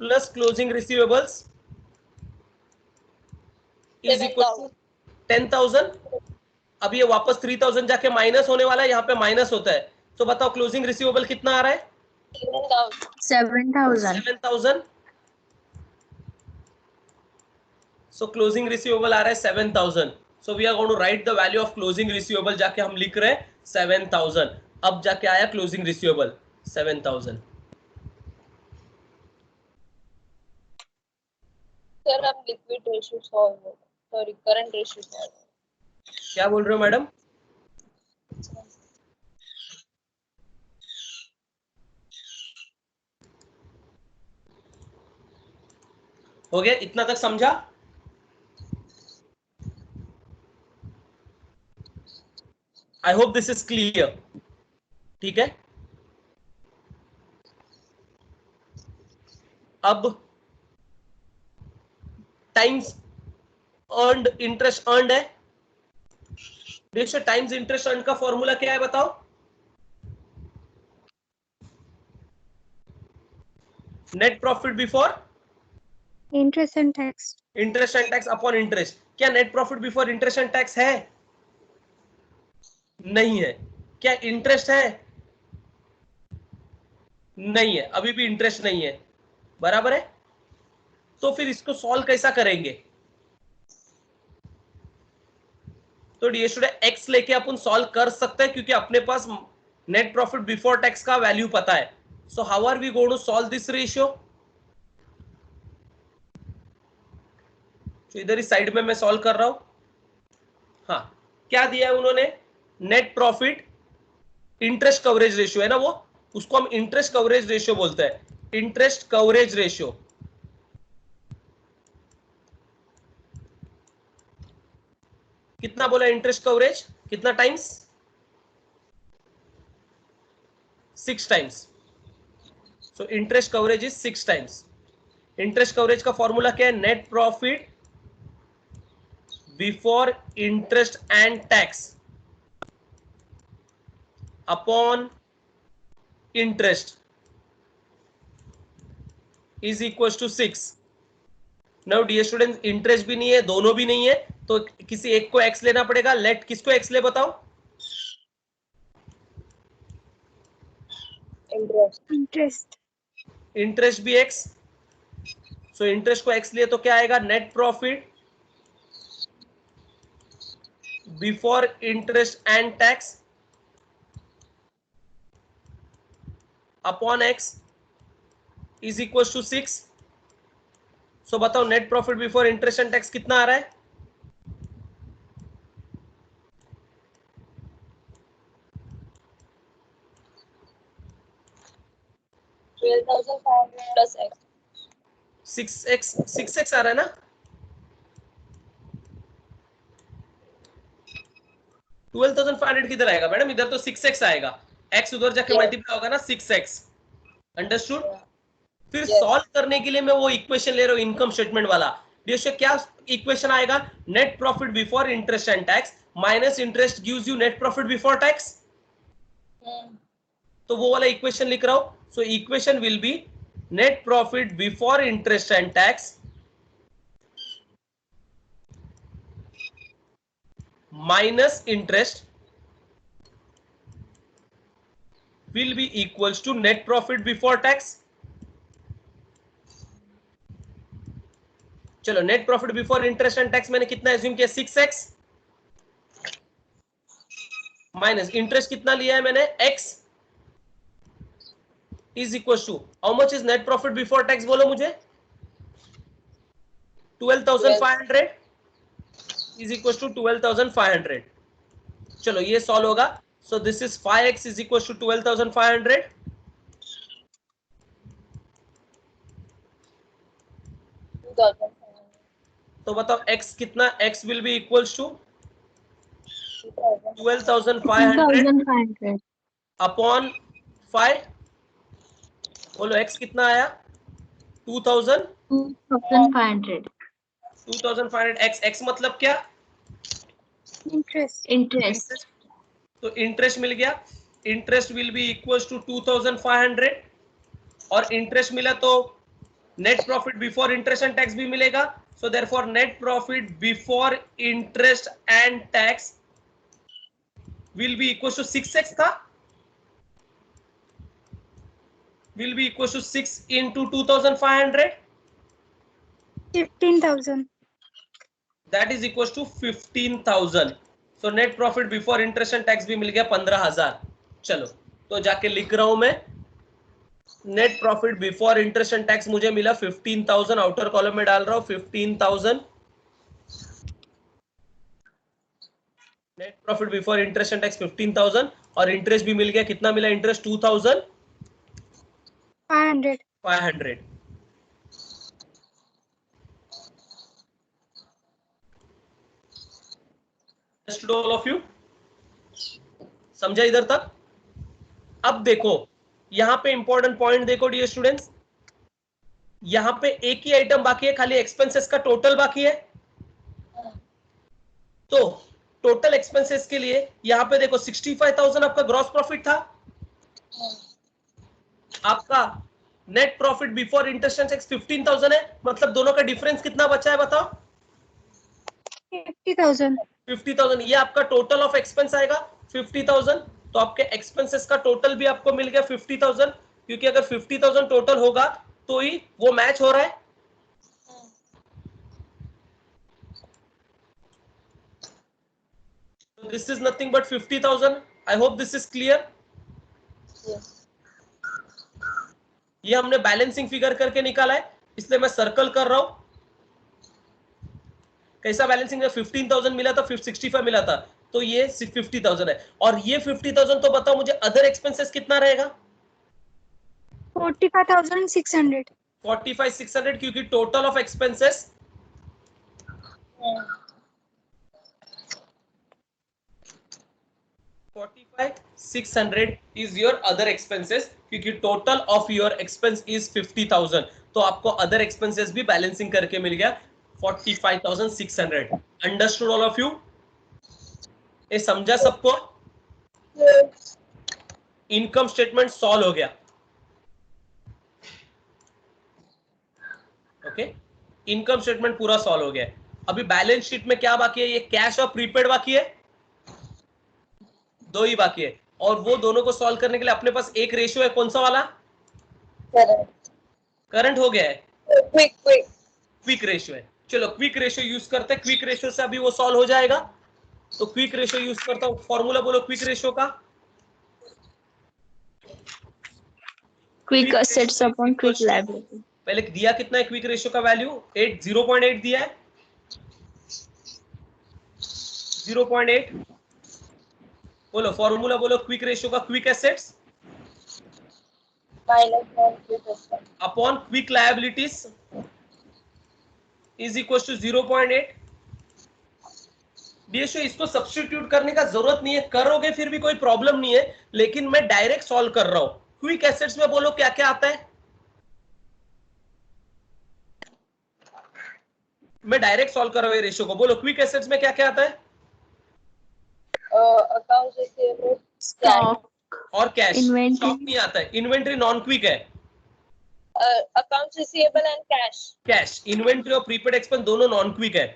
plus closing receivables is equal to 10,000। अब ये वापस 3000 जाके माइनस होने वाला है, यहाँ पे माइनस होता है। तो बताओ क्लोजिंग रिसीवेबल कितना आ रहा है 7,000. 7,000। So closing receivable आ रहा है 7,000. So we are going to write the value of closing receivable, जाके हम लिख रहे हैं 7,000। अब जाके आया closing receivable 7,000। सर अब लिक्विड रेशियो सॉल्व हो, सॉरी करंट रेशियो सॉल्व। क्या बोल रहे हो मैडम? हो गया? इतना तक समझा? I hope this is clear. ठीक है, अब टाइम्स अर्नड इंटरेस्ट अर्नड है। देखो टाइम्स इंटरेस्ट अर्नड का फॉर्मूला क्या है बताओ? Net profit before Interest and tax. Interest and tax upon interest. क्या net profit before interest and tax है? नहीं है। क्या इंटरेस्ट है? नहीं है, अभी भी इंटरेस्ट नहीं है। बराबर है। तो फिर इसको सॉल्व कैसा करेंगे? तो डियर स्टूडेंट एक्स लेके अपन सॉल्व कर सकते हैं क्योंकि अपने पास नेट प्रॉफिट बिफोर टैक्स का वैल्यू पता है। So how are we going to solve this ratio? तो इधर इस साइड में मैं सॉल्व कर रहा हूं। हाँ, क्या दिया है उन्होंने? Net profit interest coverage ratio है ना, वो उसको हम इंटरेस्ट कवरेज रेशियो बोलते हैं। इंटरेस्ट कवरेज रेशियो कितना बोला? इंटरेस्ट कवरेज कितना times? 6 times. So interest coverage is 6 times. Interest coverage का फॉर्मूला क्या है? Net profit before interest and tax upon interest is equal to 6। Now dear student interest भी नहीं है, दोनों भी नहीं है, तो किसी एक को एक्स लेना पड़ेगा। लेट किसको एक्स ले बताओ? Interest. इंटरेस्ट भी एक्स। सो इंटरेस्ट को एक्स लिए तो क्या आएगा? Net profit before interest and tax upon x is equal to 6। So बताओ net profit before interest and tax कितना आ रहा है? प्लस एक्स 6x आ रहा है ना? 12,500 किधर आएगा मैडम? इधर तो 6x आएगा, x उधर जाके मल्टीप्लाई होगा ना 6x। अंडरस्टूड? फिर सॉल्व करने के लिए मैं वो इक्वेशन ले रहा हूँ इनकम स्टेटमेंट वाला। देखिए क्या इक्वेशन आएगा? Net profit before interest and tax minus interest gives you net profit before tax. तो वो वाला इक्वेशन लिख रहा हूं। So equation will be net profit before interest and tax minus interest will be equals to net profit before tax। चलो net profit before interest and tax मैंने कितना assume किया? 6x माइनस इंटरेस्ट कितना लिया है मैंने? x is equal to how much is net profit before tax? बोलो मुझे। 12,500 इज इक्वल टू 12,500। चलो ये सॉल्व होगा। So this is 5x is equal to 12,500। तो बताओ x कितना? x will be equals to 12,500 upon 5। बोलो x कितना आया? 2000 2500 2500 x मतलब क्या? Interest. interest तो इंटरेस्ट मिल गया. Interest will be equals to 2500 और इंटरेस्ट मिला तो net profit before interest and tax भी मिलेगा. So therefore net profit before interest and tax will be equals to 6x था, will be equals to 6 into 2500, 15,000. that is equals to 15,000. so net profit before interest and tax भी मिल गया 15,000. चलो तो जाके लिख रहा हूं मैं, net profit before interest and tax मुझे मिला 15,000. आउटर कॉलम में डाल रहा हूं 15,000. Net profit before interest and tax 15,000 और इंटरेस्ट भी मिल गया. कितना मिला इंटरेस्ट? 2,500. ऑल ऑफ यू समझा इधर तक? अब देखो यहां पे इंपॉर्टेंट पॉइंट देखो डियर स्टूडेंट्स, यहां पे एक ही आइटम बाकी है, खाली एक्सपेंसेस का टोटल बाकी है. तो टोटल एक्सपेंसेस के लिए यहां पे देखो 65,000 आपका ग्रॉस प्रॉफिट था. आपका net profit before interest and tax 15,000 है. मतलब दोनों का डिफरेंस कितना बचा है बताओ? 50,000. 50,000. ये आपका टोटल ऑफ एक्सपेंस आएगा 50,000. तो आपके एक्सपेंसेस का टोटल भी आपको मिल गया 50,000, क्योंकि अगर 50,000 टोटल होगा तो ही वो मैच हो रहा है. This is nothing but 50,000. I hope this is clear. ये हमने बैलेंसिंग फिगर करके निकाला है, इसलिए मैं सर्कल कर रहा हूं. कैसा बैलेंसिंग? 15,000 मिला था, 65 मिला था, तो ये 50,000 है. और ये 50,000 तो बताओ मुझे अदर एक्सपेंसेस कितना रहेगा? 45,600. 45,600, क्योंकि total of expenses 45,600 is your other expenses, क्योंकि total of your expense is 50,000. तो आपको अदर एक्सपेंसेस भी बैलेंसिंग करके मिल गया 45,600. Understood all of you? ये समझा सबको? इनकम स्टेटमेंट सॉल्व हो गया. ओके, इनकम स्टेटमेंट पूरा सॉल्व हो गया. अभी बैलेंस शीट में क्या बाकी है? ये कैश और प्रीपेड बाकी है, दो ही बाकी है. और वो दोनों को सॉल्व करने के लिए अपने पास एक रेशियो है. कौन सा वाला? करंट हो गया है, क्विक रेशियो है. चलो क्विक रेशियो यूज करते हैं. क्विक रेशियो से अभी वो सॉल्व हो जाएगा. तो क्विक रेशियो यूज करता हूं. फॉर्मूला बोलो क्विक रेशियो का. quick assets upon quick liability पहले दिया कितना है क्विक रेशियो का वैल्यू? 0.8 दिया है. 0.8. बोलो फॉर्मूला बोलो क्विक रेशियो का. Quick assets upon quick liabilities is equal to 0.8. DSO इसको सब्स्टिट्यूट करने का जरूरत नहीं है, करोगे फिर भी कोई प्रॉब्लम नहीं है, लेकिन मैं डायरेक्ट सॉल्व कर रहा हूं. क्विक एसेट्स में बोलो क्या क्या आता है? मैं डायरेक्ट सॉल्व कर रहा हूं रेशियो को. बोलो क्विक एसेट्स में क्या क्या आता है? अकाउंट्स रिसीवेबल, stock और कैश. Inventory. स्टॉक नहीं आता है. इन्वेंट्री नॉन क्विक है. Accounts receivable and cash. Cash, inventory और प्रीपेड एक्सपेंस दोनों नॉन क्विक है.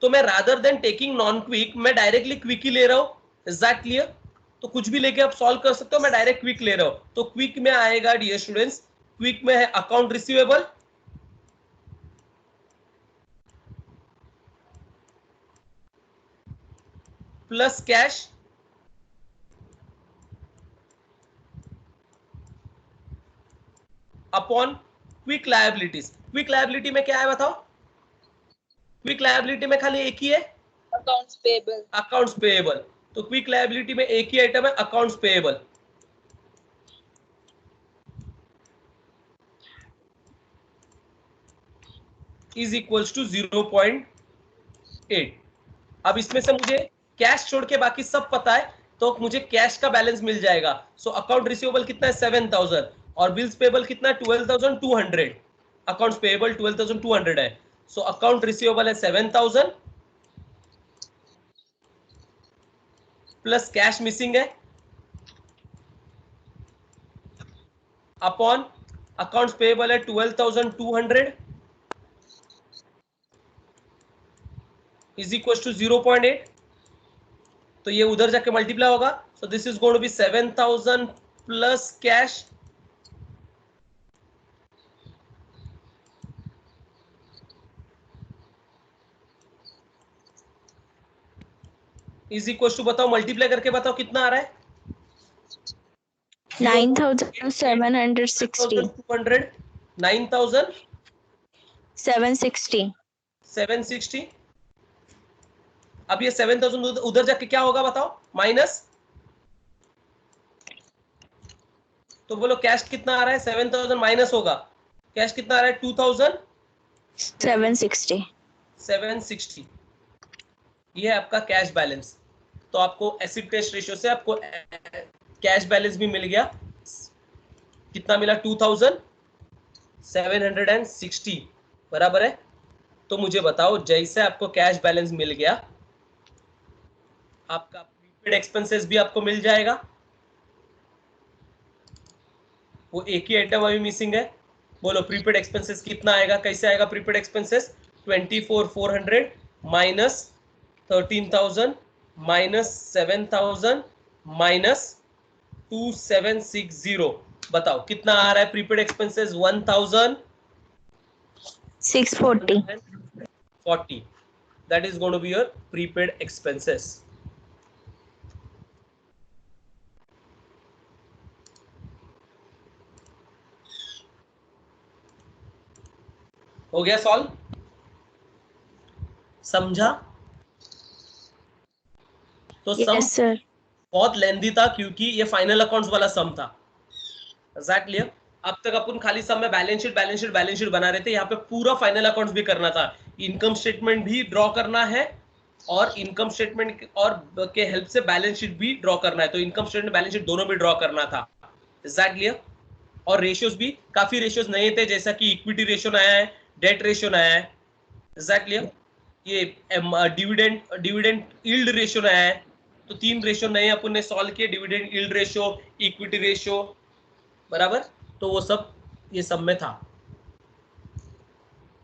तो मैं rather than taking non quick, मैं डायरेक्टली क्विक ही ले रहा हूं. Is that clear? तो कुछ भी लेके आप सॉल्व कर सकते हो. मैं डायरेक्ट क्विक ले रहा हूं. तो क्विक में आएगा डियर स्टूडेंट्स, क्विक में है account receivable plus cash upon quick liabilities. Quick liability में क्या है बताओ? क्विक लायबिलिटी में खाली एक ही है, अकाउंट्स पेबल. Accounts payable. तो क्विक लायबिलिटी में एक ही आइटम है, accounts payable. Is equals to 0.8. अब इसमें से मुझे कैश छोड़ के बाकी सब पता है, तो मुझे कैश का बैलेंस मिल जाएगा. सो अकाउंट रिसीवेबल कितना है? 7,000. और बिल्स पेबल कितना है? 12,200. अकाउंट्स पेएबल 12,200 है, सो अकाउंट रिसीवेबल है 7,000 प्लस कैश मिसिंग है अपॉन अकाउंट्स पेएबल है 12,200 इज इक्वल टू 0.8, तो ये उधर जाके मल्टीप्लाई होगा, so this is going to be 7,000 plus cash is equal to, बताओ मल्टीप्लाई करके बताओ कितना आ रहा है 9,760. 9,760. 760. अब ये 7,000 उधर जाके क्या होगा बताओ, माइनस, तो बोलो कैश कितना आ रहा है, 7,000 माइनस होगा, कैश कितना आ रहा है 760. 2,760, ये है आपका कैश बैलेंस। तो आपको एसिड टेस्ट रेशियो से आपको कैश बैलेंस भी मिल गया, कितना मिला 2,760 बराबर है। तो मुझे बताओ जैसे आपको कैश बैलेंस मिल गया, आपका प्रीपेड एक्सपेंसेस भी आपको मिल जाएगा, वो एक ही आइटम अभी मिसिंग है, बोलो प्रीपेड एक्सपेंसेस कितना आएगा, कैसे आएगा prepaid expenses, 24,400 minus 13,000 minus 7,000 minus 2,760, बताओ कितना आ रहा है prepaid expenses, 1,640. that is going to be your prepaid expenses. हो गया सॉल्व, समझा? तो सम Yes, sir. बहुत लेंदी था क्योंकि ये फाइनल अकाउंट्स वाला सम था, एग्जैक्टली। अब तक अपन खाली सम में बैलेंस शीट बना रहे थे, यहाँ पे पूरा फाइनल अकाउंट्स भी करना था, इनकम स्टेटमेंट भी ड्रॉ करना है और इनकम स्टेटमेंट और के हेल्प से बैलेंस शीट भी ड्रॉ करना है, तो इनकम स्टेटमेंट बैलेंस शीट दोनों भी ड्रॉ करना था, एग्जैक्टली। और रेशियोज भी काफी रेशियोज नए थे, जैसा कि इक्विटी रेशियो नया है, डेट रेशियो नया है, एग्जैक्टली। ये डिविडेंड यील्ड रेशियो नया है, तो 3 रेशियो नए अपन ने सॉल्व किए, dividend yield ratio, equity ratio, बराबर। तो वो सब ये सब में था।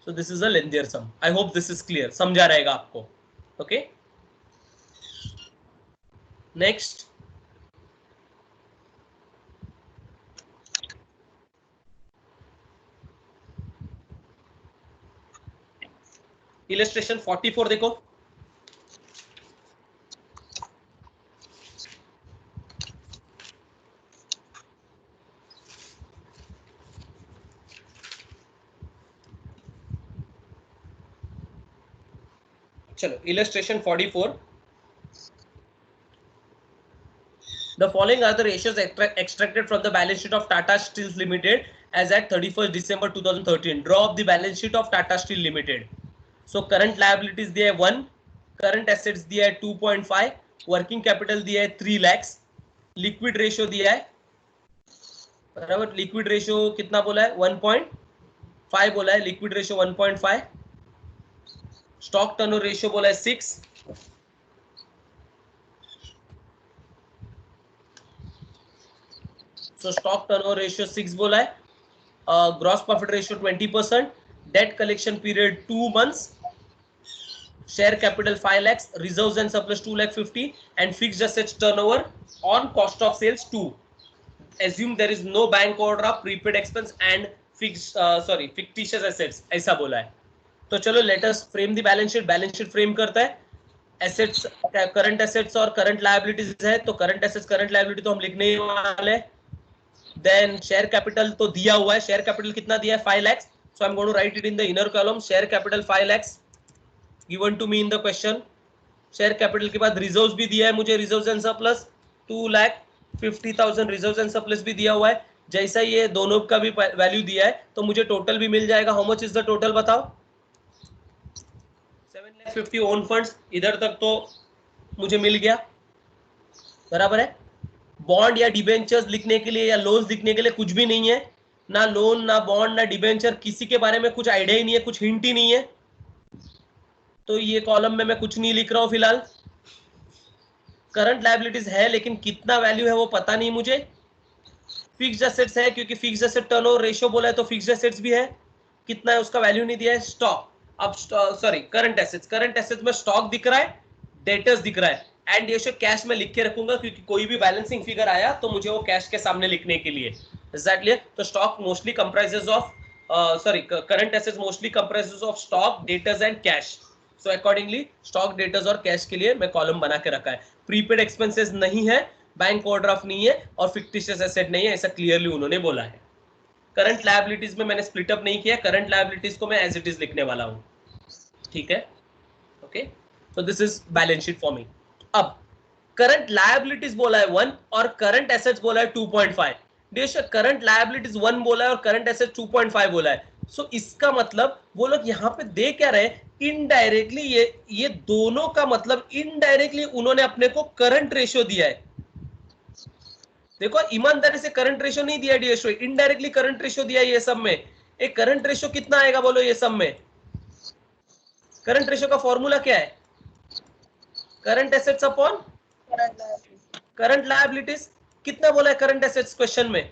So this is a lengthier sum, I hope this is clear, समझा रहेगा आपको, ओके। नेक्स्ट, इलस्ट्रेशन 44 देखो, चलो illustration 44. The following are the ratios extracted from the balance sheet of Tata Steel Limited as at 31st December 2013. Draw up the balance sheet of Tata Steel Limited. So current liabilities दिया है 1, current assets दिया है 2.5, working capital दिया है 3 lakhs, liquid ratio दिया है, बराबर, liquid ratio कितना बोला है 1.5 बोला है, liquid ratio 1.5, stock turnover ratio बोला है 6, सो स्टॉक टर्नओवर रेशियो 6 बोला है, gross profit ratio 20%, debt collection period 2 months, share capital 5 lakhs, reserves and surplus 2,50,000 and fixed assets turnover on cost of sales 2. Assume there is no bank overdraft, prepaid expense and fictitious assets, ऐसा बोला है। तो चलो let us frame the balance sheet frame करता है। Assets, current assets और current liabilities है, तो करंट एसेट्स करंट लायबिलिटी तो हम लिखने ही वाले। देन शेयर कैपिटल तो दिया हुआ है, शेयर कैपिटल कितना दिया है 5 lakhs, so I am going to write it in the inner column, share capital 5 lakhs given to me in the question. Share capital के बाद रिजर्व्स भी दिया है मुझे, reserves and surplus 2,50,000 reserves and surplus भी दिया हुआ है। जैसा ये दोनों का भी वैल्यू दिया है तो मुझे टोटल भी मिल जाएगा। How much is the total बताओ, 7,50,000 ओन फंड्स, इधर तक तो मुझे मिल गया, बराबर है। बॉन्ड या डिबेंचर्स लिखने के लिए या लोन्स लिखने के लिए कुछ भी नहीं है, ना लोन, ना बॉन्ड, ना डिबेंचर, किसी के बारे में कुछ आइडिया ही नहीं है, कुछ हिंट ही नहीं है, तो ये कॉलम में मैं कुछ नहीं लिख रहा हूं फिलहाल। करंट लायबिलिटीज है लेकिन कितना वैल्यू है वो पता नहीं मुझे। फिक्स्ड एसेट्स है क्योंकि फिक्स्ड एसेट टर्नओवर रेशियो बोला है तो फिक्स्ड एसेट्स भी है, कितना है उसका वैल्यू नहीं दिया है। स्टॉक, अब सॉरी करंट एसेट्स में स्टॉक दिख रहा है, डेटर्स दिख रहा है, एंड रेशियो कैश में लिख के रखूंगा क्योंकि कोई भी बैलेंसिंग फिगर आया तो मुझे वो कैश के सामने लिखने के लिए। एग्जैक्टली, तो stock mostly comprises of current assets mostly comprises of stock, debtors and cash. So accordingly stock, debtors और कैश के लिए मैं कॉलम बना के रखा है। प्रीपेड एक्सपेंसेस नहीं है, बैंक ओवरड्राफ्ट नहीं है और फिक्टिशियस एसेट नहीं है, ऐसा क्लियरली उन्होंने बोला है। करंट लायबिलिटीज में मैंने स्प्लिट अप नहीं किया, करंट लायबिलिटीज को मैं एज इट इज लिखने वाला हूं, ठीक है। ओके, तो this is balance sheet for me. अब करंट लायबिलिटीज बोला है 1 और करंट एसेट्स बोला है 2.5। डियर, करंट लायबिलिटीज 1 बोला है और करंट एसेट्स 2.5 बोला है। सो इसका मतलब वो लोग यहाँ पे दे क्या रहे, इनडायरेक्टली ये दोनों का मतलब इनडायरेक्टली उन्होंने अपने को करंट रेशियो दिया है। देखो, ईमानदारी से करंट रेशियो नहीं दिया डियर, इनडायरेक्टली करंट रेशियो दिया है ये सब में। एक करंट रेशियो कितना आएगा बोलो ये सब में? करंट रेशियो का फॉर्मूला क्या है? Current assets upon current liabilities. कितना बोला है करंट एसेट्स क्वेश्चन में?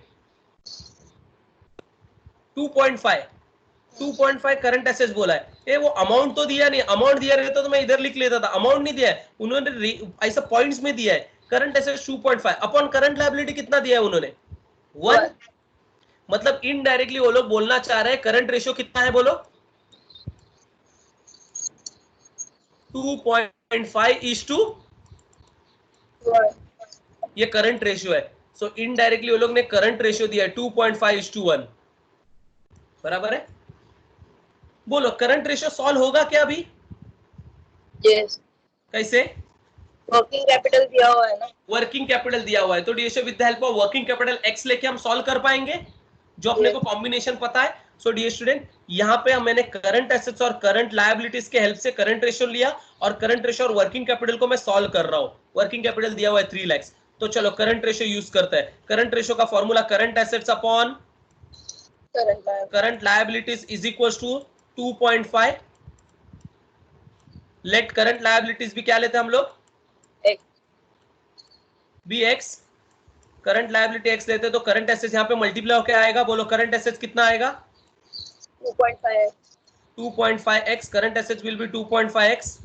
2.5 करंट एसेट्स बोला है। ये वो अमाउंट तो दिया नहीं, अमाउंट दिया रहता तो मैं इधर लिख लेता था, अमाउंट नहीं दिया है उन्होंने, ऐसा पॉइंट्स में दिया है। Current assets 2.5 upon current liability कितना दिया है उन्होंने? 1। मतलब इनडायरेक्टली वो लोग बोलना चाह रहे हैं करंट रेशियो कितना है बोलो? 2.5:1। ये करंट रेशियो है। सो इनडायरेक्टली वो लोग ने करंट रेशियो दिया है 2.5:1। बराबर है? बोलो करंट रेशियो सॉल्व होगा क्या अभी? यस, कैसे? वर्किंग कैपिटल दिया हुआ है ना। वर्किंग कैपिटल दिया हुआ है तो dear with the help of working capital x लेके हम सॉल्व कर पाएंगे जो अपने को कॉम्बिनेशन पता है। सो डियर स्टूडेंट, यहाँ पे मैंने करंट एसेट्स और करंट लायबिलिटीज के हेल्प से करंट रेशियो लिया और करंट रेशियो और वर्किंग कैपिटल को मैं सॉल्व कर रहा हूँ। वर्किंग कैपिटल दिया हुआ है 3 लाख, तो चलो करंट रेशियो यूज करते हैं। करंट रेशियो का formula current assets upon current liabilities is equal to 2.5। Let current liabilities भी क्या लेते हैं हम लोग? Be x. Current liability x लेते तो करंट एसेट्स यहाँ पे मल्टीप्लाई होकर आएगा। बोलो करंट एसेट्स कितना आएगा? 2.5x। Current assets will be 2.5x।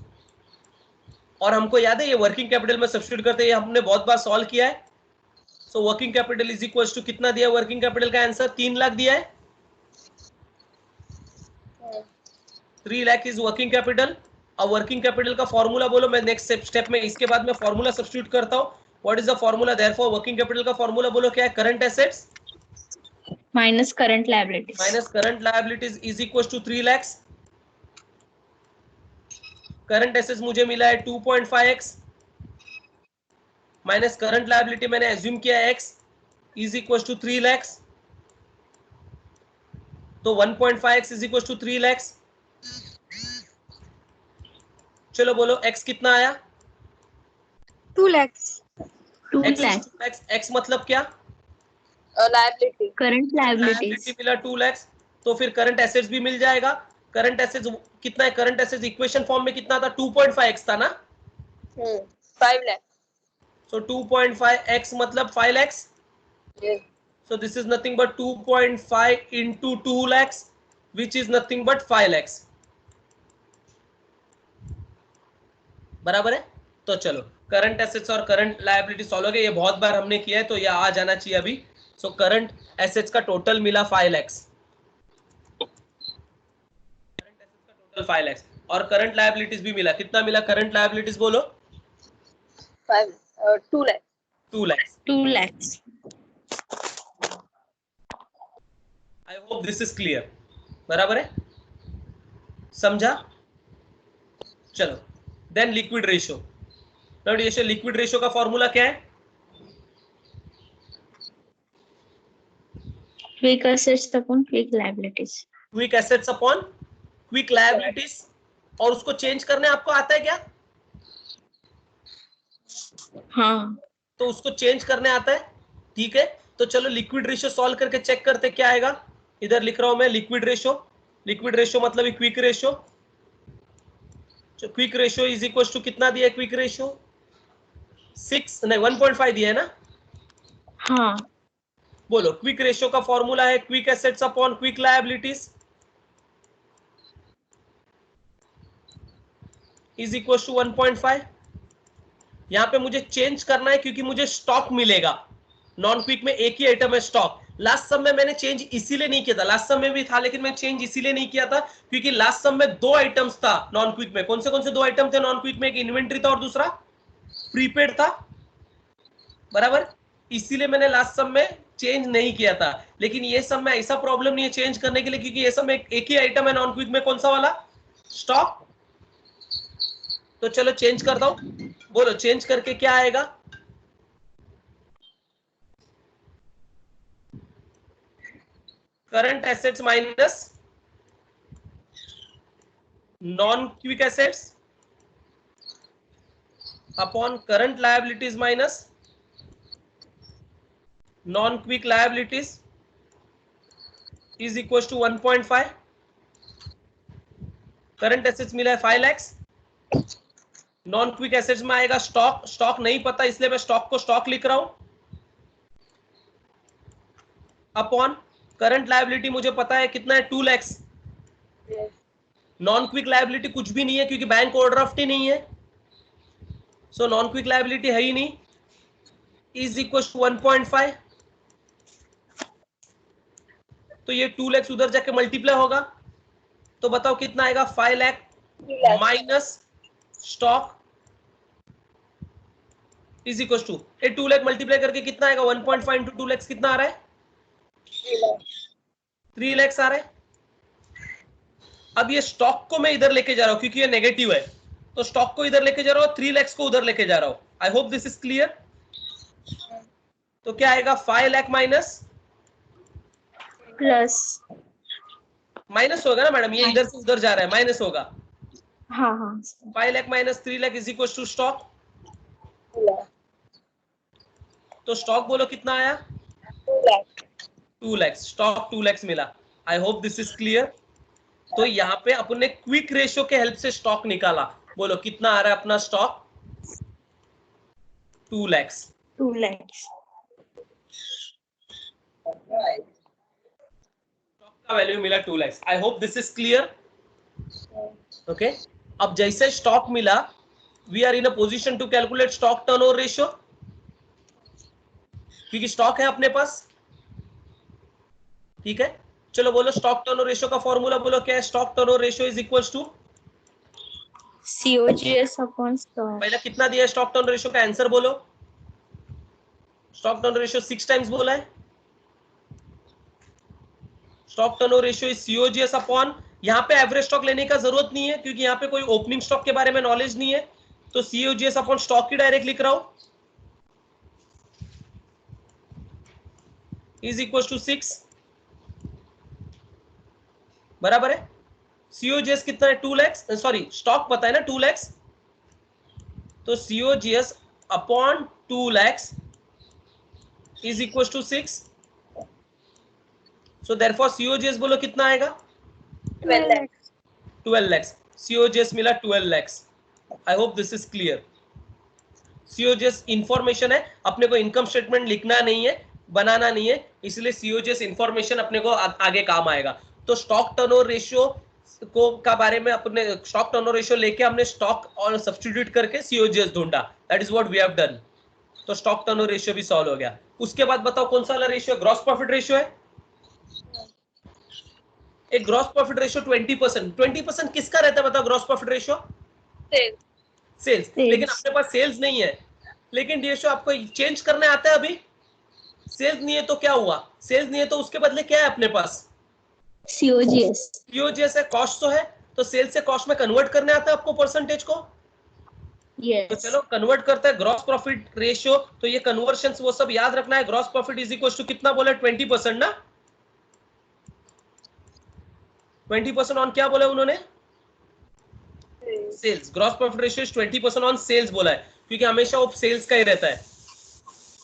और हमको याद है ये वर्किंग कैपिटल में सब्स्टिट्यूट करते हैं, हमने बहुत बार सॉल्व किया है। So working capital is equal to कितना दिया? वर्किंग कैपिटल का आंसर 3 लाख दिया है। 3 लाख इज वर्किंग कैपिटल। अब वर्किंग कैपिटल का फॉर्मूला बोलो, मैं नेक्स्ट स्टेप में इसके बाद में फॉर्मूला सब्स्टिट्यूट करता हूं। What is the formula therefore? Working capital का फॉर्मूला बोलो क्या है? Current assets minus current liabilities. Minus current liabilities is equal to 3 lakh. Current assets मुझे मिला है 2.5x माइनस करंट लायबिलिटी मैंने एज्यूम किया x is equal to 3 lakh. तो 1.5x is equal to 3 lakh. चलो बोलो x कितना आया? 2 lakhs. 2 x, lakhs. x मतलब क्या? लायबिलिटी। Current liabilities. लायबिलिटी मिला 2 लाख, तो फिर करंट एसेट्स भी मिल जाएगा। करंट एसेट्स कितना है? करंट एसेट्स इक्वेशन फॉर्म में कितना था? 2.5x था ना? 5 लाख। सो 2.5x मतलब 5 lakh. Yes, So this is nothing but 2.5 into 2 lakhs, which is nothing but 5 lakhs. बराबर है? तो चलो करंट एसेट्स और करंट लायबिलिटी सॉल्व हो गए। ये बहुत बार हमने किया है तो ये आ जाना चाहिए अभी। सो करंट एसेट्स का टोटल मिला 5 lakhs। करंट एसेट्स का टोटल 5 lakhs और करंट लायबिलिटीज भी मिला। कितना मिला करंट लायबिलिटीज बोलो? 2 lakh. 2 lakhs। 2 lakhs. I hope this is clear. बराबर है? समझा? चलो then liquid ratio. Now dear, liquid ratio का फॉर्मूला क्या है? Quick assets upon quick liabilities. Quick assets upon quick liabilities. और उसको चेंज करने आपको आता है क्या? हाँ. तो उसको चेंज करने आता है, ठीक है। तो चलो लिक्विड रेशियो सॉल्व करके चेक करते क्या आएगा। इधर लिख रहा हूं मैं लिक्विड रेशियो मतलब quick ratio. Quick ratio is equal to कितना दिया है क्विक रेशियो 6 नहीं 1.5 दिया है ना। हाँ बोलो क्विक रेशियो का फॉर्मूला है quick assets upon quick liabilities is equal to 1.5। यहां पे मुझे चेंज करना है क्योंकि मुझे स्टॉक मिलेगा। नॉन क्विक में एक ही आइटम है स्टॉक। लास्ट सम में मैंने चेंज इसीलिए नहीं किया था, लास्ट सम में भी था लेकिन मैं चेंज इसीलिए नहीं किया था क्योंकि लास्ट सम में 2 आइटम्स था नॉन क्विक में। कौन से 2 आइटम थे नॉन क्विक में? एक इन्वेंट्री था और दूसरा प्रीपेड था, बराबर। इसीलिए मैंने लास्ट सम में चेंज नहीं किया था। लेकिन ये सब में ऐसा प्रॉब्लम नहीं है चेंज करने के लिए क्योंकि ये सब एक ही आइटम है नॉन क्विक में। कौन सा वाला? स्टॉक। तो चलो चेंज करता हूं। बोलो चेंज करके क्या आएगा? Current assets minus non quick assets upon current liabilities minus non quick liabilities is equal to 1.5। Current assets मिला है 5 लाख। नॉन क्विक एसेट्स में आएगा स्टॉक नहीं पता इसलिए मैं स्टॉक को स्टॉक लिख रहा हूं अपॉन करंट लायबिलिटी मुझे पता है कितना है 2 लाख। नॉन क्विक लायबिलिटी कुछ भी नहीं है क्योंकि बैंक ओवरड्राफ्ट ही नहीं है, सो नॉन क्विक लायबिलिटी है ही नहीं। Is equal to 1.5। तो ये 2 लाख उधर जाके मल्टीप्लाई होगा तो बताओ कितना आएगा? 5 lakh minus stock is equal to 2 lakh multiply करके कितना आएगा? 1.5 इंटू 2 लाख कितना आ रहा है? 3 लाख आ रहा है। अब ये स्टॉक को मैं इधर लेके जा रहा हूं क्योंकि ये नेगेटिव है, तो स्टॉक को इधर लेके जा रहा हूं, 3 लाख को उधर लेके जा रहा हूं। आई होप दिस इज क्लियर। तो क्या आएगा? 5 लाख माइनस प्लस माइनस होगा ना मैडम, ये इधर से उधर जा रहा है माइनस होगा। हाँ हाँ 5 lakh minus 3 lakh is equal to stock. तो स्टॉक बोलो कितना आया? 2 लाख। स्टॉक 2 लाख मिला। I hope this is clear. तो यहाँ पे अपन ने क्विक रेशियो के हेल्प से स्टॉक निकाला। बोलो कितना आ रहा है अपना स्टॉक? 2 लाख। 2 lakhs स्टॉक का वैल्यू मिला 2 lakh. I hope this is clear. Okay, अब जैसे स्टॉक मिला we are in a position to calculate stock turnover ratio क्योंकि स्टॉक है अपने पास। ठीक है, चलो बोलो स्टॉक टर्नओवर रेशियो का फॉर्मूला बोलो क्या है? Stock turnover ratio is equal to COGS upon stock पहले कितना दिया है स्टॉक टर्नओवर रेशियो का? आंसर बोलो। स्टॉक टर्नओवर रेशियो 6 टाइम्स बोला है। Stock turnover ratio is COGS upon, यहाँ पे एवरेज स्टॉक लेने का जरूरत नहीं है क्योंकि यहाँ पे कोई ओपनिंग स्टॉक के बारे में नॉलेज नहीं है, तो COGS अपॉन स्टॉक की डायरेक्ट लिख रहा हूं इज इक्वल टू 6, बराबर है। COGS कितना है? 2 लाख। सॉरी स्टॉक पता है ना 2 लाख, तो COGS upon 2 lakh is equal to 6। So therefore COGS बोलो कितना आएगा? 12 lakhs। COGS मिला 12 lakhs। I hope this is clear. COGS information है, अपने को इनकम स्टेटमेंट लिखना नहीं है, बनाना नहीं है, इसलिए COGS इंफॉर्मेशन अपने को आगे काम आएगा। तो स्टॉक टर्नओवर रेशियो को का बारे में अपने स्टॉक टर्नओवर रेशियो लेके हमने स्टॉक और सब्स्टिट्यूट करके COGS ढूंढा। That is what we have done. तो स्टॉक टर्नओवर रेशियो भी सॉल्व हो गया। उसके बाद बताओ कौन सा वाला रेशियो? ग्रॉस प्रॉफिट रेशियो है। एक ग्रॉस प्रॉफिट रेशियो 20%। 20% किसका रहता है बताओ? Gross profit ratio sales. लेकिन अपने पास सेल्स नहीं है, लेकिन रेशियो आपको चेंज करने आता है। अभी सेल्स नहीं है तो क्या हुआ? सेल्स नहीं है तो उसके बदले क्या है अपने पास? COGS है, कॉस्ट तो है, तो सेल्स से कॉस्ट में कन्वर्ट करने आता है आपको परसेंटेज को। तो yes चलो कन्वर्ट करता है ग्रॉस प्रॉफिट रेशियो। तो ये कन्वर्शंस वो सब याद रखना है। Gross profit is equal to कितना बोला? 20% ना। 20% ऑन क्या बोला उन्होंने? Sales. Gross profit ratio is 20% on sales बोला है क्योंकि हमेशा वो सेल्स का ही रहता है।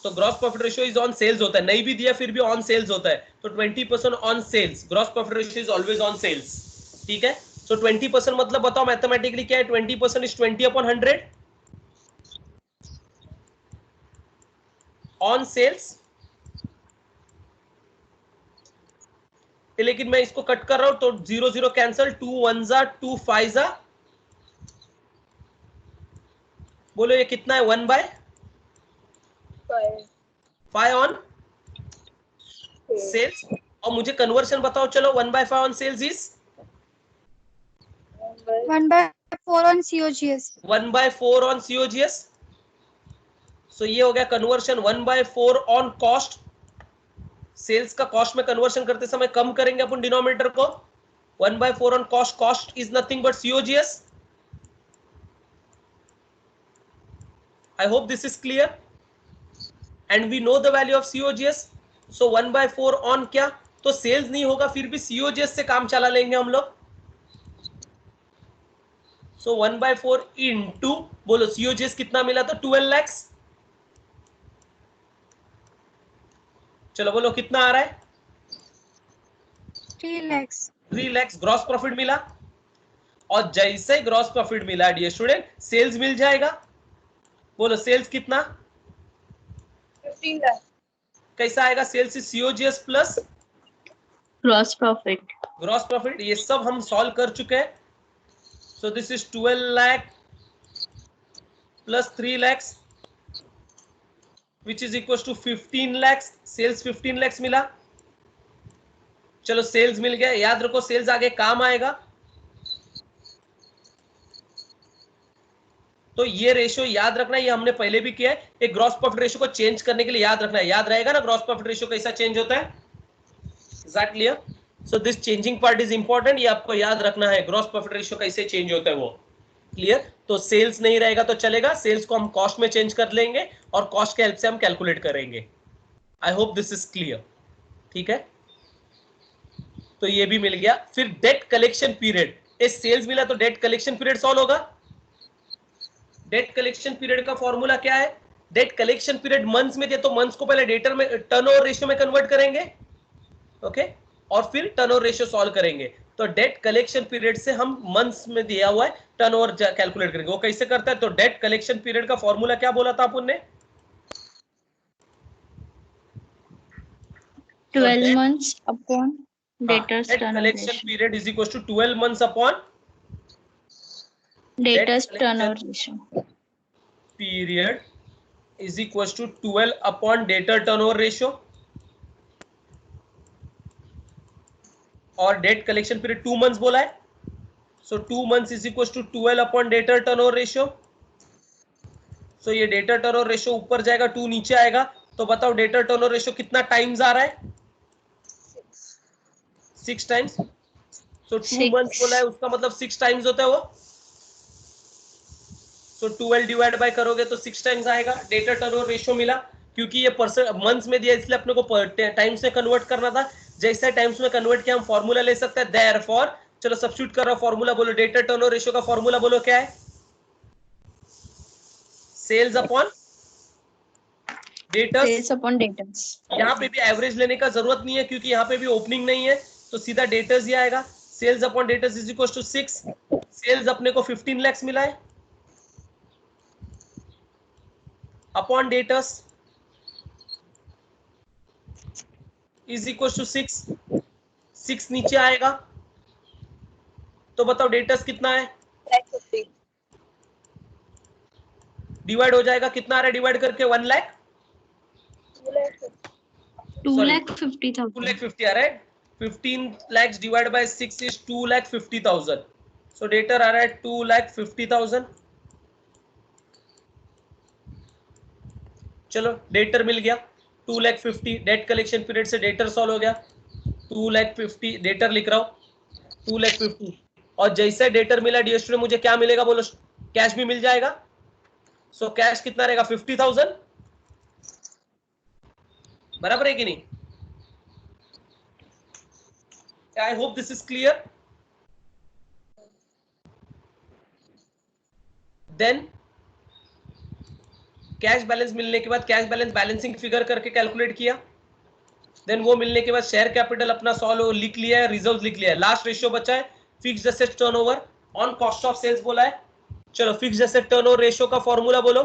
तो gross profit ratio is on sales होता है, नहीं भी दिया फिर भी ऑन सेल्स होता है, तो 20% on sales, gross profit ratio is always on sales, ठीक है। सो 20% मतलब बताओ मैथमेटिकली क्या है, 20% इज 20/100 ऑन सेल्स। लेकिन मैं इसको कट कर रहा हूं तो 0 0 कैंसल, 2 1 जा 2 5 जा, बोलो ये कितना है, 1/5 ऑन सेल्स। और मुझे कन्वर्शन बताओ चलो, 1/5 on sales is 1/4 on COGS. 1/4 on COGS। So ये हो गया कन्वर्शन, 1/4 ऑन कॉस्ट। सेल्स का कॉस्ट में कन्वर्शन करते समय कम करेंगे अपन डिनोमिनेटर को, 1/4 on cost, cost is nothing but COGS। I hope this is clear and we know the value of COGS. So 1/4 on क्या, तो सेल्स नहीं होगा फिर भी COGS से काम चला लेंगे हम लोग। So 1/4 into, बोलो COGS कितना मिला था, 12 lakhs। चलो बोलो कितना आ रहा है, 3 lakhs. 3 lakhs ग्रॉस प्रॉफिट मिला। और जैसे ग्रॉस प्रॉफिट मिला डियर स्टूडेंट, सेल्स मिल जाएगा। बोलो सेल्स कितना, 15 lakh. कैसा आएगा, sales is COGS plus Gross profit. Gross profit. ये सब हम सॉल्व कर चुके हैं। So this is 12 lakh plus 3 lakhs which is equals to 15 lakhs, sales 15 lakhs मिला। चलो सेल्स मिल गया, याद रखो सेल्स आगे काम आएगा। तो ये रेशियो याद रखना, ये हमने पहले भी किया है, एक ग्रॉस प्रॉफिट रेशियो को चेंज करने के लिए याद रखना है, याद रहेगा ना ग्रॉस प्रॉफिट रेशियो कैसा चेंज होता है। Is that clear? So this changing part is important, ये आपको याद रखना है, ग्रॉस प्रॉफिट रेशियो कैसे चेंज होता है वो। क्लियर? तो सेल्स नहीं रहेगा तो चलेगा, सेल्स को हम कॉस्ट में चेंज कर लेंगे और कॉस्ट के हेल्प से हम कैलकुलेट करेंगे। आई होप दिस इज क्लियर, ठीक है। तो ये भी मिल गया। फिर डेट कलेक्शन पीरियड, इस सेल्स मिला तो डेट कलेक्शन पीरियड सॉल्व होगा। डेट कलेक्शन पीरियड का फॉर्मूला क्या है, डेट कलेक्शन पीरियड मंथ्स में दिया तो मंथ्स को पहले डेटर में टर्नओवर रेशियो में कन्वर्ट करेंगे, ओके, और फिर टर्नओवर रेशियो सॉल्व करेंगे। तो डेट कलेक्शन पीरियड से हम मंथ्स में दिया हुआ है टर्नओवर कैलकुलेट करेंगे। वो कैसे करता है, तो डेट कलेक्शन पीरियड का फॉर्मूला क्या बोला था अपन ने, 12 months upon debtors debt turnover collection ratio. Period is equal to 12 months upon Debtors collection turnover ratio. Period is equal to 12 upon debtor turnover ratio. और डेट कलेक्शन पीरियड 2 months बोला है, so 2 months is equal to 12 upon debtor turnover ratio. So ये debtor turnover ratio ऊपर जाएगा, 2 नीचे आएगा, तो बताओ डेटर टर्नओवर रेशियो कितना टाइम्स आ रहा है, 6 टाइम्स। सो 2 months बोला है, उसका मतलब 6 टाइम्स होता है वो। सो 12 डिवाइड बाय करोगे तो 6 टाइम्स आएगा। डेटर टर्नओवर रेशियो मिला, क्योंकि ये मंथ्स में दिया इसलिए अपने को टाइम्स में कन्वर्ट करना था। जैसे टाइम्स में कन्वर्ट किया हम फॉर्मूला ले सकते हैं, देयरफॉर, चलो सब्स्टिट्यूट कर रहा हूं फॉर्मूला, बोलो डेटर टर्नओवर रेशियो का फॉर्मूला बोलो क्या है, sales upon debtors. Sales upon debtors. यहाँ पे भी एवरेज लेने का जरूरत नहीं है क्योंकि यहाँ पे भी ओपनिंग नहीं है, तो सीधा डेटर्स ही आएगा। Sales upon debtors is equal to 6। Sales अपने को 15 lakhs मिला है upon debtors is equal to 6। 6 नीचे आएगा, तो बताओ डेटर्स कितना है, 50. डिवाइड हो जाएगा, कितना आ रहा है डिवाइड करके, 1 लाख 2,50,000. 2,50,000 आ रहा है। 15 lakhs divide by 6 is 2,50,000। So debtor आ रहा है 2,50,000। चलो डेटर मिल गया 2,50,000। डेट कलेक्शन पीरियड से डेटर सॉल्व हो गया, 2,50,000 डेटर लिख रहा हूं 2,50,000। और जैसे डेटर मिला डियर स्टूडेंट मुझे क्या मिलेगा बोलो, कैश भी मिल जाएगा। सो कैश कितना रहेगा, 50,000, बराबर है कि नहीं। I hope this is clear. Then cash balance मिलने के बाद कैश बैलेंस बैलेंसिंग फिगर करके कैलकुलेट किया, देन वो मिलने के बाद शेयर कैपिटल अपना सॉल्व लिख लिया है, रिजर्व लिख लिया है, लास्ट रेशियो बचा है fixed asset turnover on cost of sales बोला है। चलो फिक्स्ड एसेट टर्नओवर रेशियो का फॉर्मूला बोलो।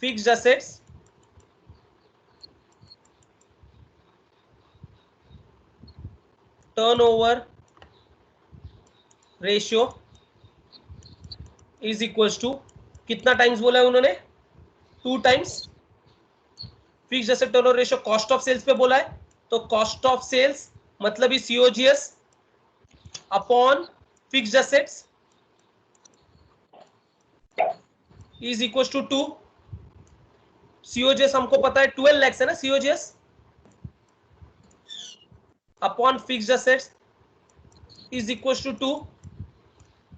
Fixed assets turnover ratio is equals to, कितना टाइम्स बोला है उन्होंने, 2 times. Fixed asset turnover ratio cost of sales पे बोला है, तो कॉस्ट ऑफ सेल्स मतलब COGS upon fixed assets is equal to 2। COGS हमको पता है 12 लाख है ना, COGS upon fixed assets is equal to 2।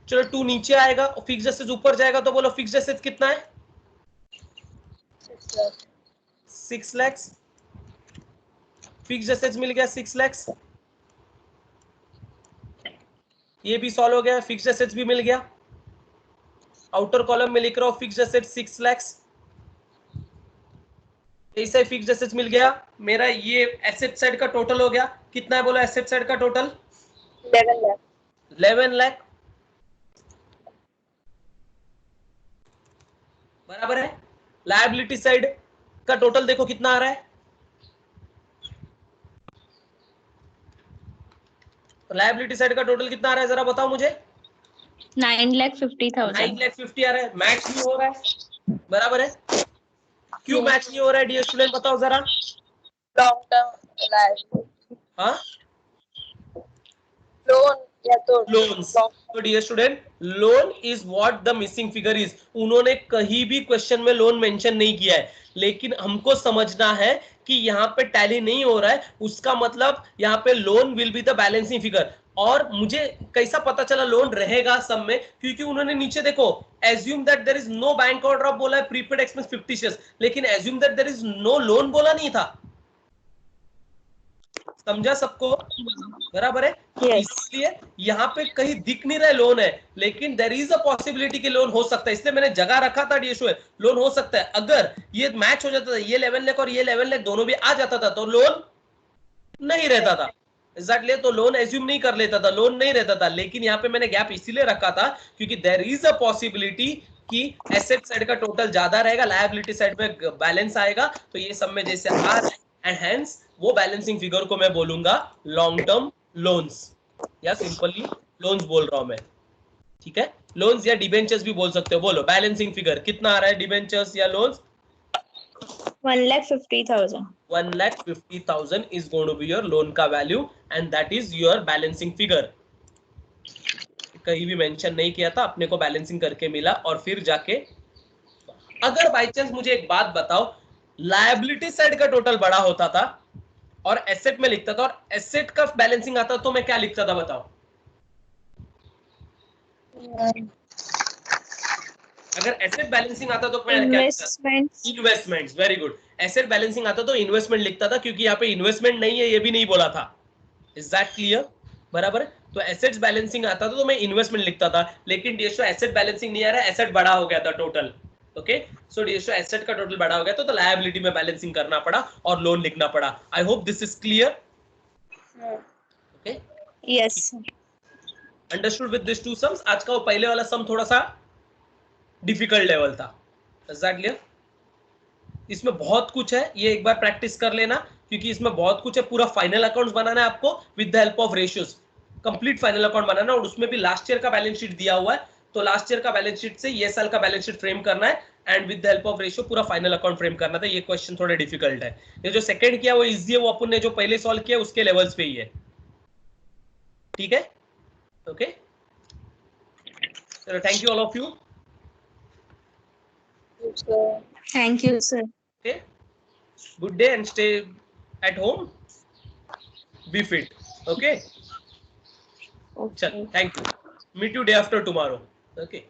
चलो 2 नीचे आएगा, फिक्स्ड एसेट्स ऊपर जाएगा, तो बोलो फिक्स्ड एसेट्स कितना है, 6 लाख। फिक्स्ड एसेट्स मिल गया 6 लाख, ये भी सॉल्व हो गया, फिक्स्ड एसेट्स भी मिल गया। आउटर कॉलम में लिख रहा हूं फिक्स्ड एसेट्स 6 लाख, ऐसा ही फिक्स्ड एसेट्स मिल गया मेरा। ये एसेट साइड का टोटल हो गया, कितना है बोला एसेट साइड का टोटल, 11 lakh. 11 लाख बराबर है। लायबिलिटी साइड का टोटल देखो कितना आ रहा है, लायबिलिटी साइड का टोटल कितना आ रहा है जरा बताओ मुझे, 9,50,000. 9,50,000 आ रहा है, मैच नहीं हो रहा है, बराबर है। क्यों मैच नहीं हो रहा है डियर स्टूडेंट बताओ जरा। Long term liability. हाँ Loan या तो लोन्स, तो dear student loan is what the missing figure is. उन्होंने कहीं भी क्वेश्चन में लोन मेंशन नहीं किया है, लेकिन हमको समझना है कि यहाँ पे टैली नहीं हो रहा है, उसका मतलब यहाँ पे loan will be the balancing figure. और मुझे कैसा पता चला लोन रहेगा सब में, क्योंकि उन्होंने नीचे देखो assume that there is no bank overdraft बोला है, प्रीपेड एक्सपेंस 50 शेयर्स, लेकिन assume that there is no loan बोला नहीं था। समझा सबको, बराबर है। तो इसलिए यहाँ पे कहीं दिख नहीं रहा है लोन है, लेकिन देयर इज अ पॉसिबिलिटी कि लोन हो सकता है, इसलिए मैंने जगह रखा था डीएसओ है, लोन हो सकता है। अगर ये मैच हो जाता था, ये 11 लाख और ये 11 लाख दोनों भी आ जाता था, तो लोन नहीं रहता था। एग्जैक्टली, तो लोन एज्यूम नहीं कर लेता था, लोन नहीं रहता था। लेकिन यहाँ पे मैंने गैप इसीलिए रखा था क्योंकि देयर इज अ पॉसिबिलिटी कि एसेट साइड का टोटल ज्यादा रहेगा, लायबिलिटी साइड में बैलेंस आएगा, तो ये सब में जैसे आ रहा है, एंड हेंस वो बैलेंसिंग फिगर को मैं बोलूंगा लॉन्ग टर्म लोन्स, या सिंपली लोन्स बोल रहा हूं मैं, ठीक है। लोन्स या डिबेंचर्स भी बोल सकते हो। बोलो बैलेंसिंग फिगर कितना आ रहा है, डिबेंचर्स या loans. 1,50,000. 1,50,000 is going to be your loan का value and that is your balancing figure। कहीं भी मेंशन नहीं किया था, अपने को बैलेंसिंग करके मिला। और फिर जाके अगर बाय चांस मुझे एक बात बताओ, लायबिलिटी साइड का टोटल बड़ा होता था और एसेट में लिखता था, और एसेट का बैलेंसिंग आता तो मैं क्या लिखता था बताओ। अगर एसेट बैलेंसिंग आता तो मैं क्या लिखता था? Investments, very good. Asset balancing आता तो इन्वेस्टमेंट लिखता था, क्योंकि यहाँ पे इन्वेस्टमेंट नहीं है ये भी नहीं बोला था। इज दैट क्लियर, बराबर है। तो एसेट्स बैलेंसिंग आता था तो मैं इन्वेस्टमेंट लिखता था, लेकिन डीएसओ एसेट बैलेंसिंग नहीं आ रहा है, एसेट बड़ा हो गया था टोटल। ओके, सो डीएसओ एसेट का टोटल बड़ा हो गया तो लायबिलिटी में बैलेंसिंग करना पड़ा और लोन लिखना पड़ा। आई hope this is clear. Okay, Yes, sir. Understood with this two sums. आज का वो पहले वाला सम थोड़ा सा डिफिकल्ट लेवल था, इज दैट क्लियर। इसमें बहुत कुछ है, ये एक बार प्रैक्टिस कर लेना, क्योंकि इसमें बहुत कुछ है। पूरा फाइनल अकाउंट्स बनाना है आपको with the help of ratios, complete final account बनाना, और उसमें भी लास्ट ईयर का बैलेंस शीट दिया हुआ है, तो लास्ट ईयर का बैलेंस शीट से ये साल का बैलेंस शीट फ्रेम करना है, and with the help of ratio पूरा फाइनल अकाउंट फ्रेम करना था। ये क्वेश्चन थोड़े डिफिकल्ट है। ये जो सेकंड किया वो इजी है, वो अपन ने जो पहले सॉल्व किया उसके लेवल्स पे ही है, ठीक है। ओके, चलो thank you all of you. Thank you, sir. Okay, good day and stay at home, be fit, okay. Okay. Chal, thank you, meet you day after tomorrow, okay.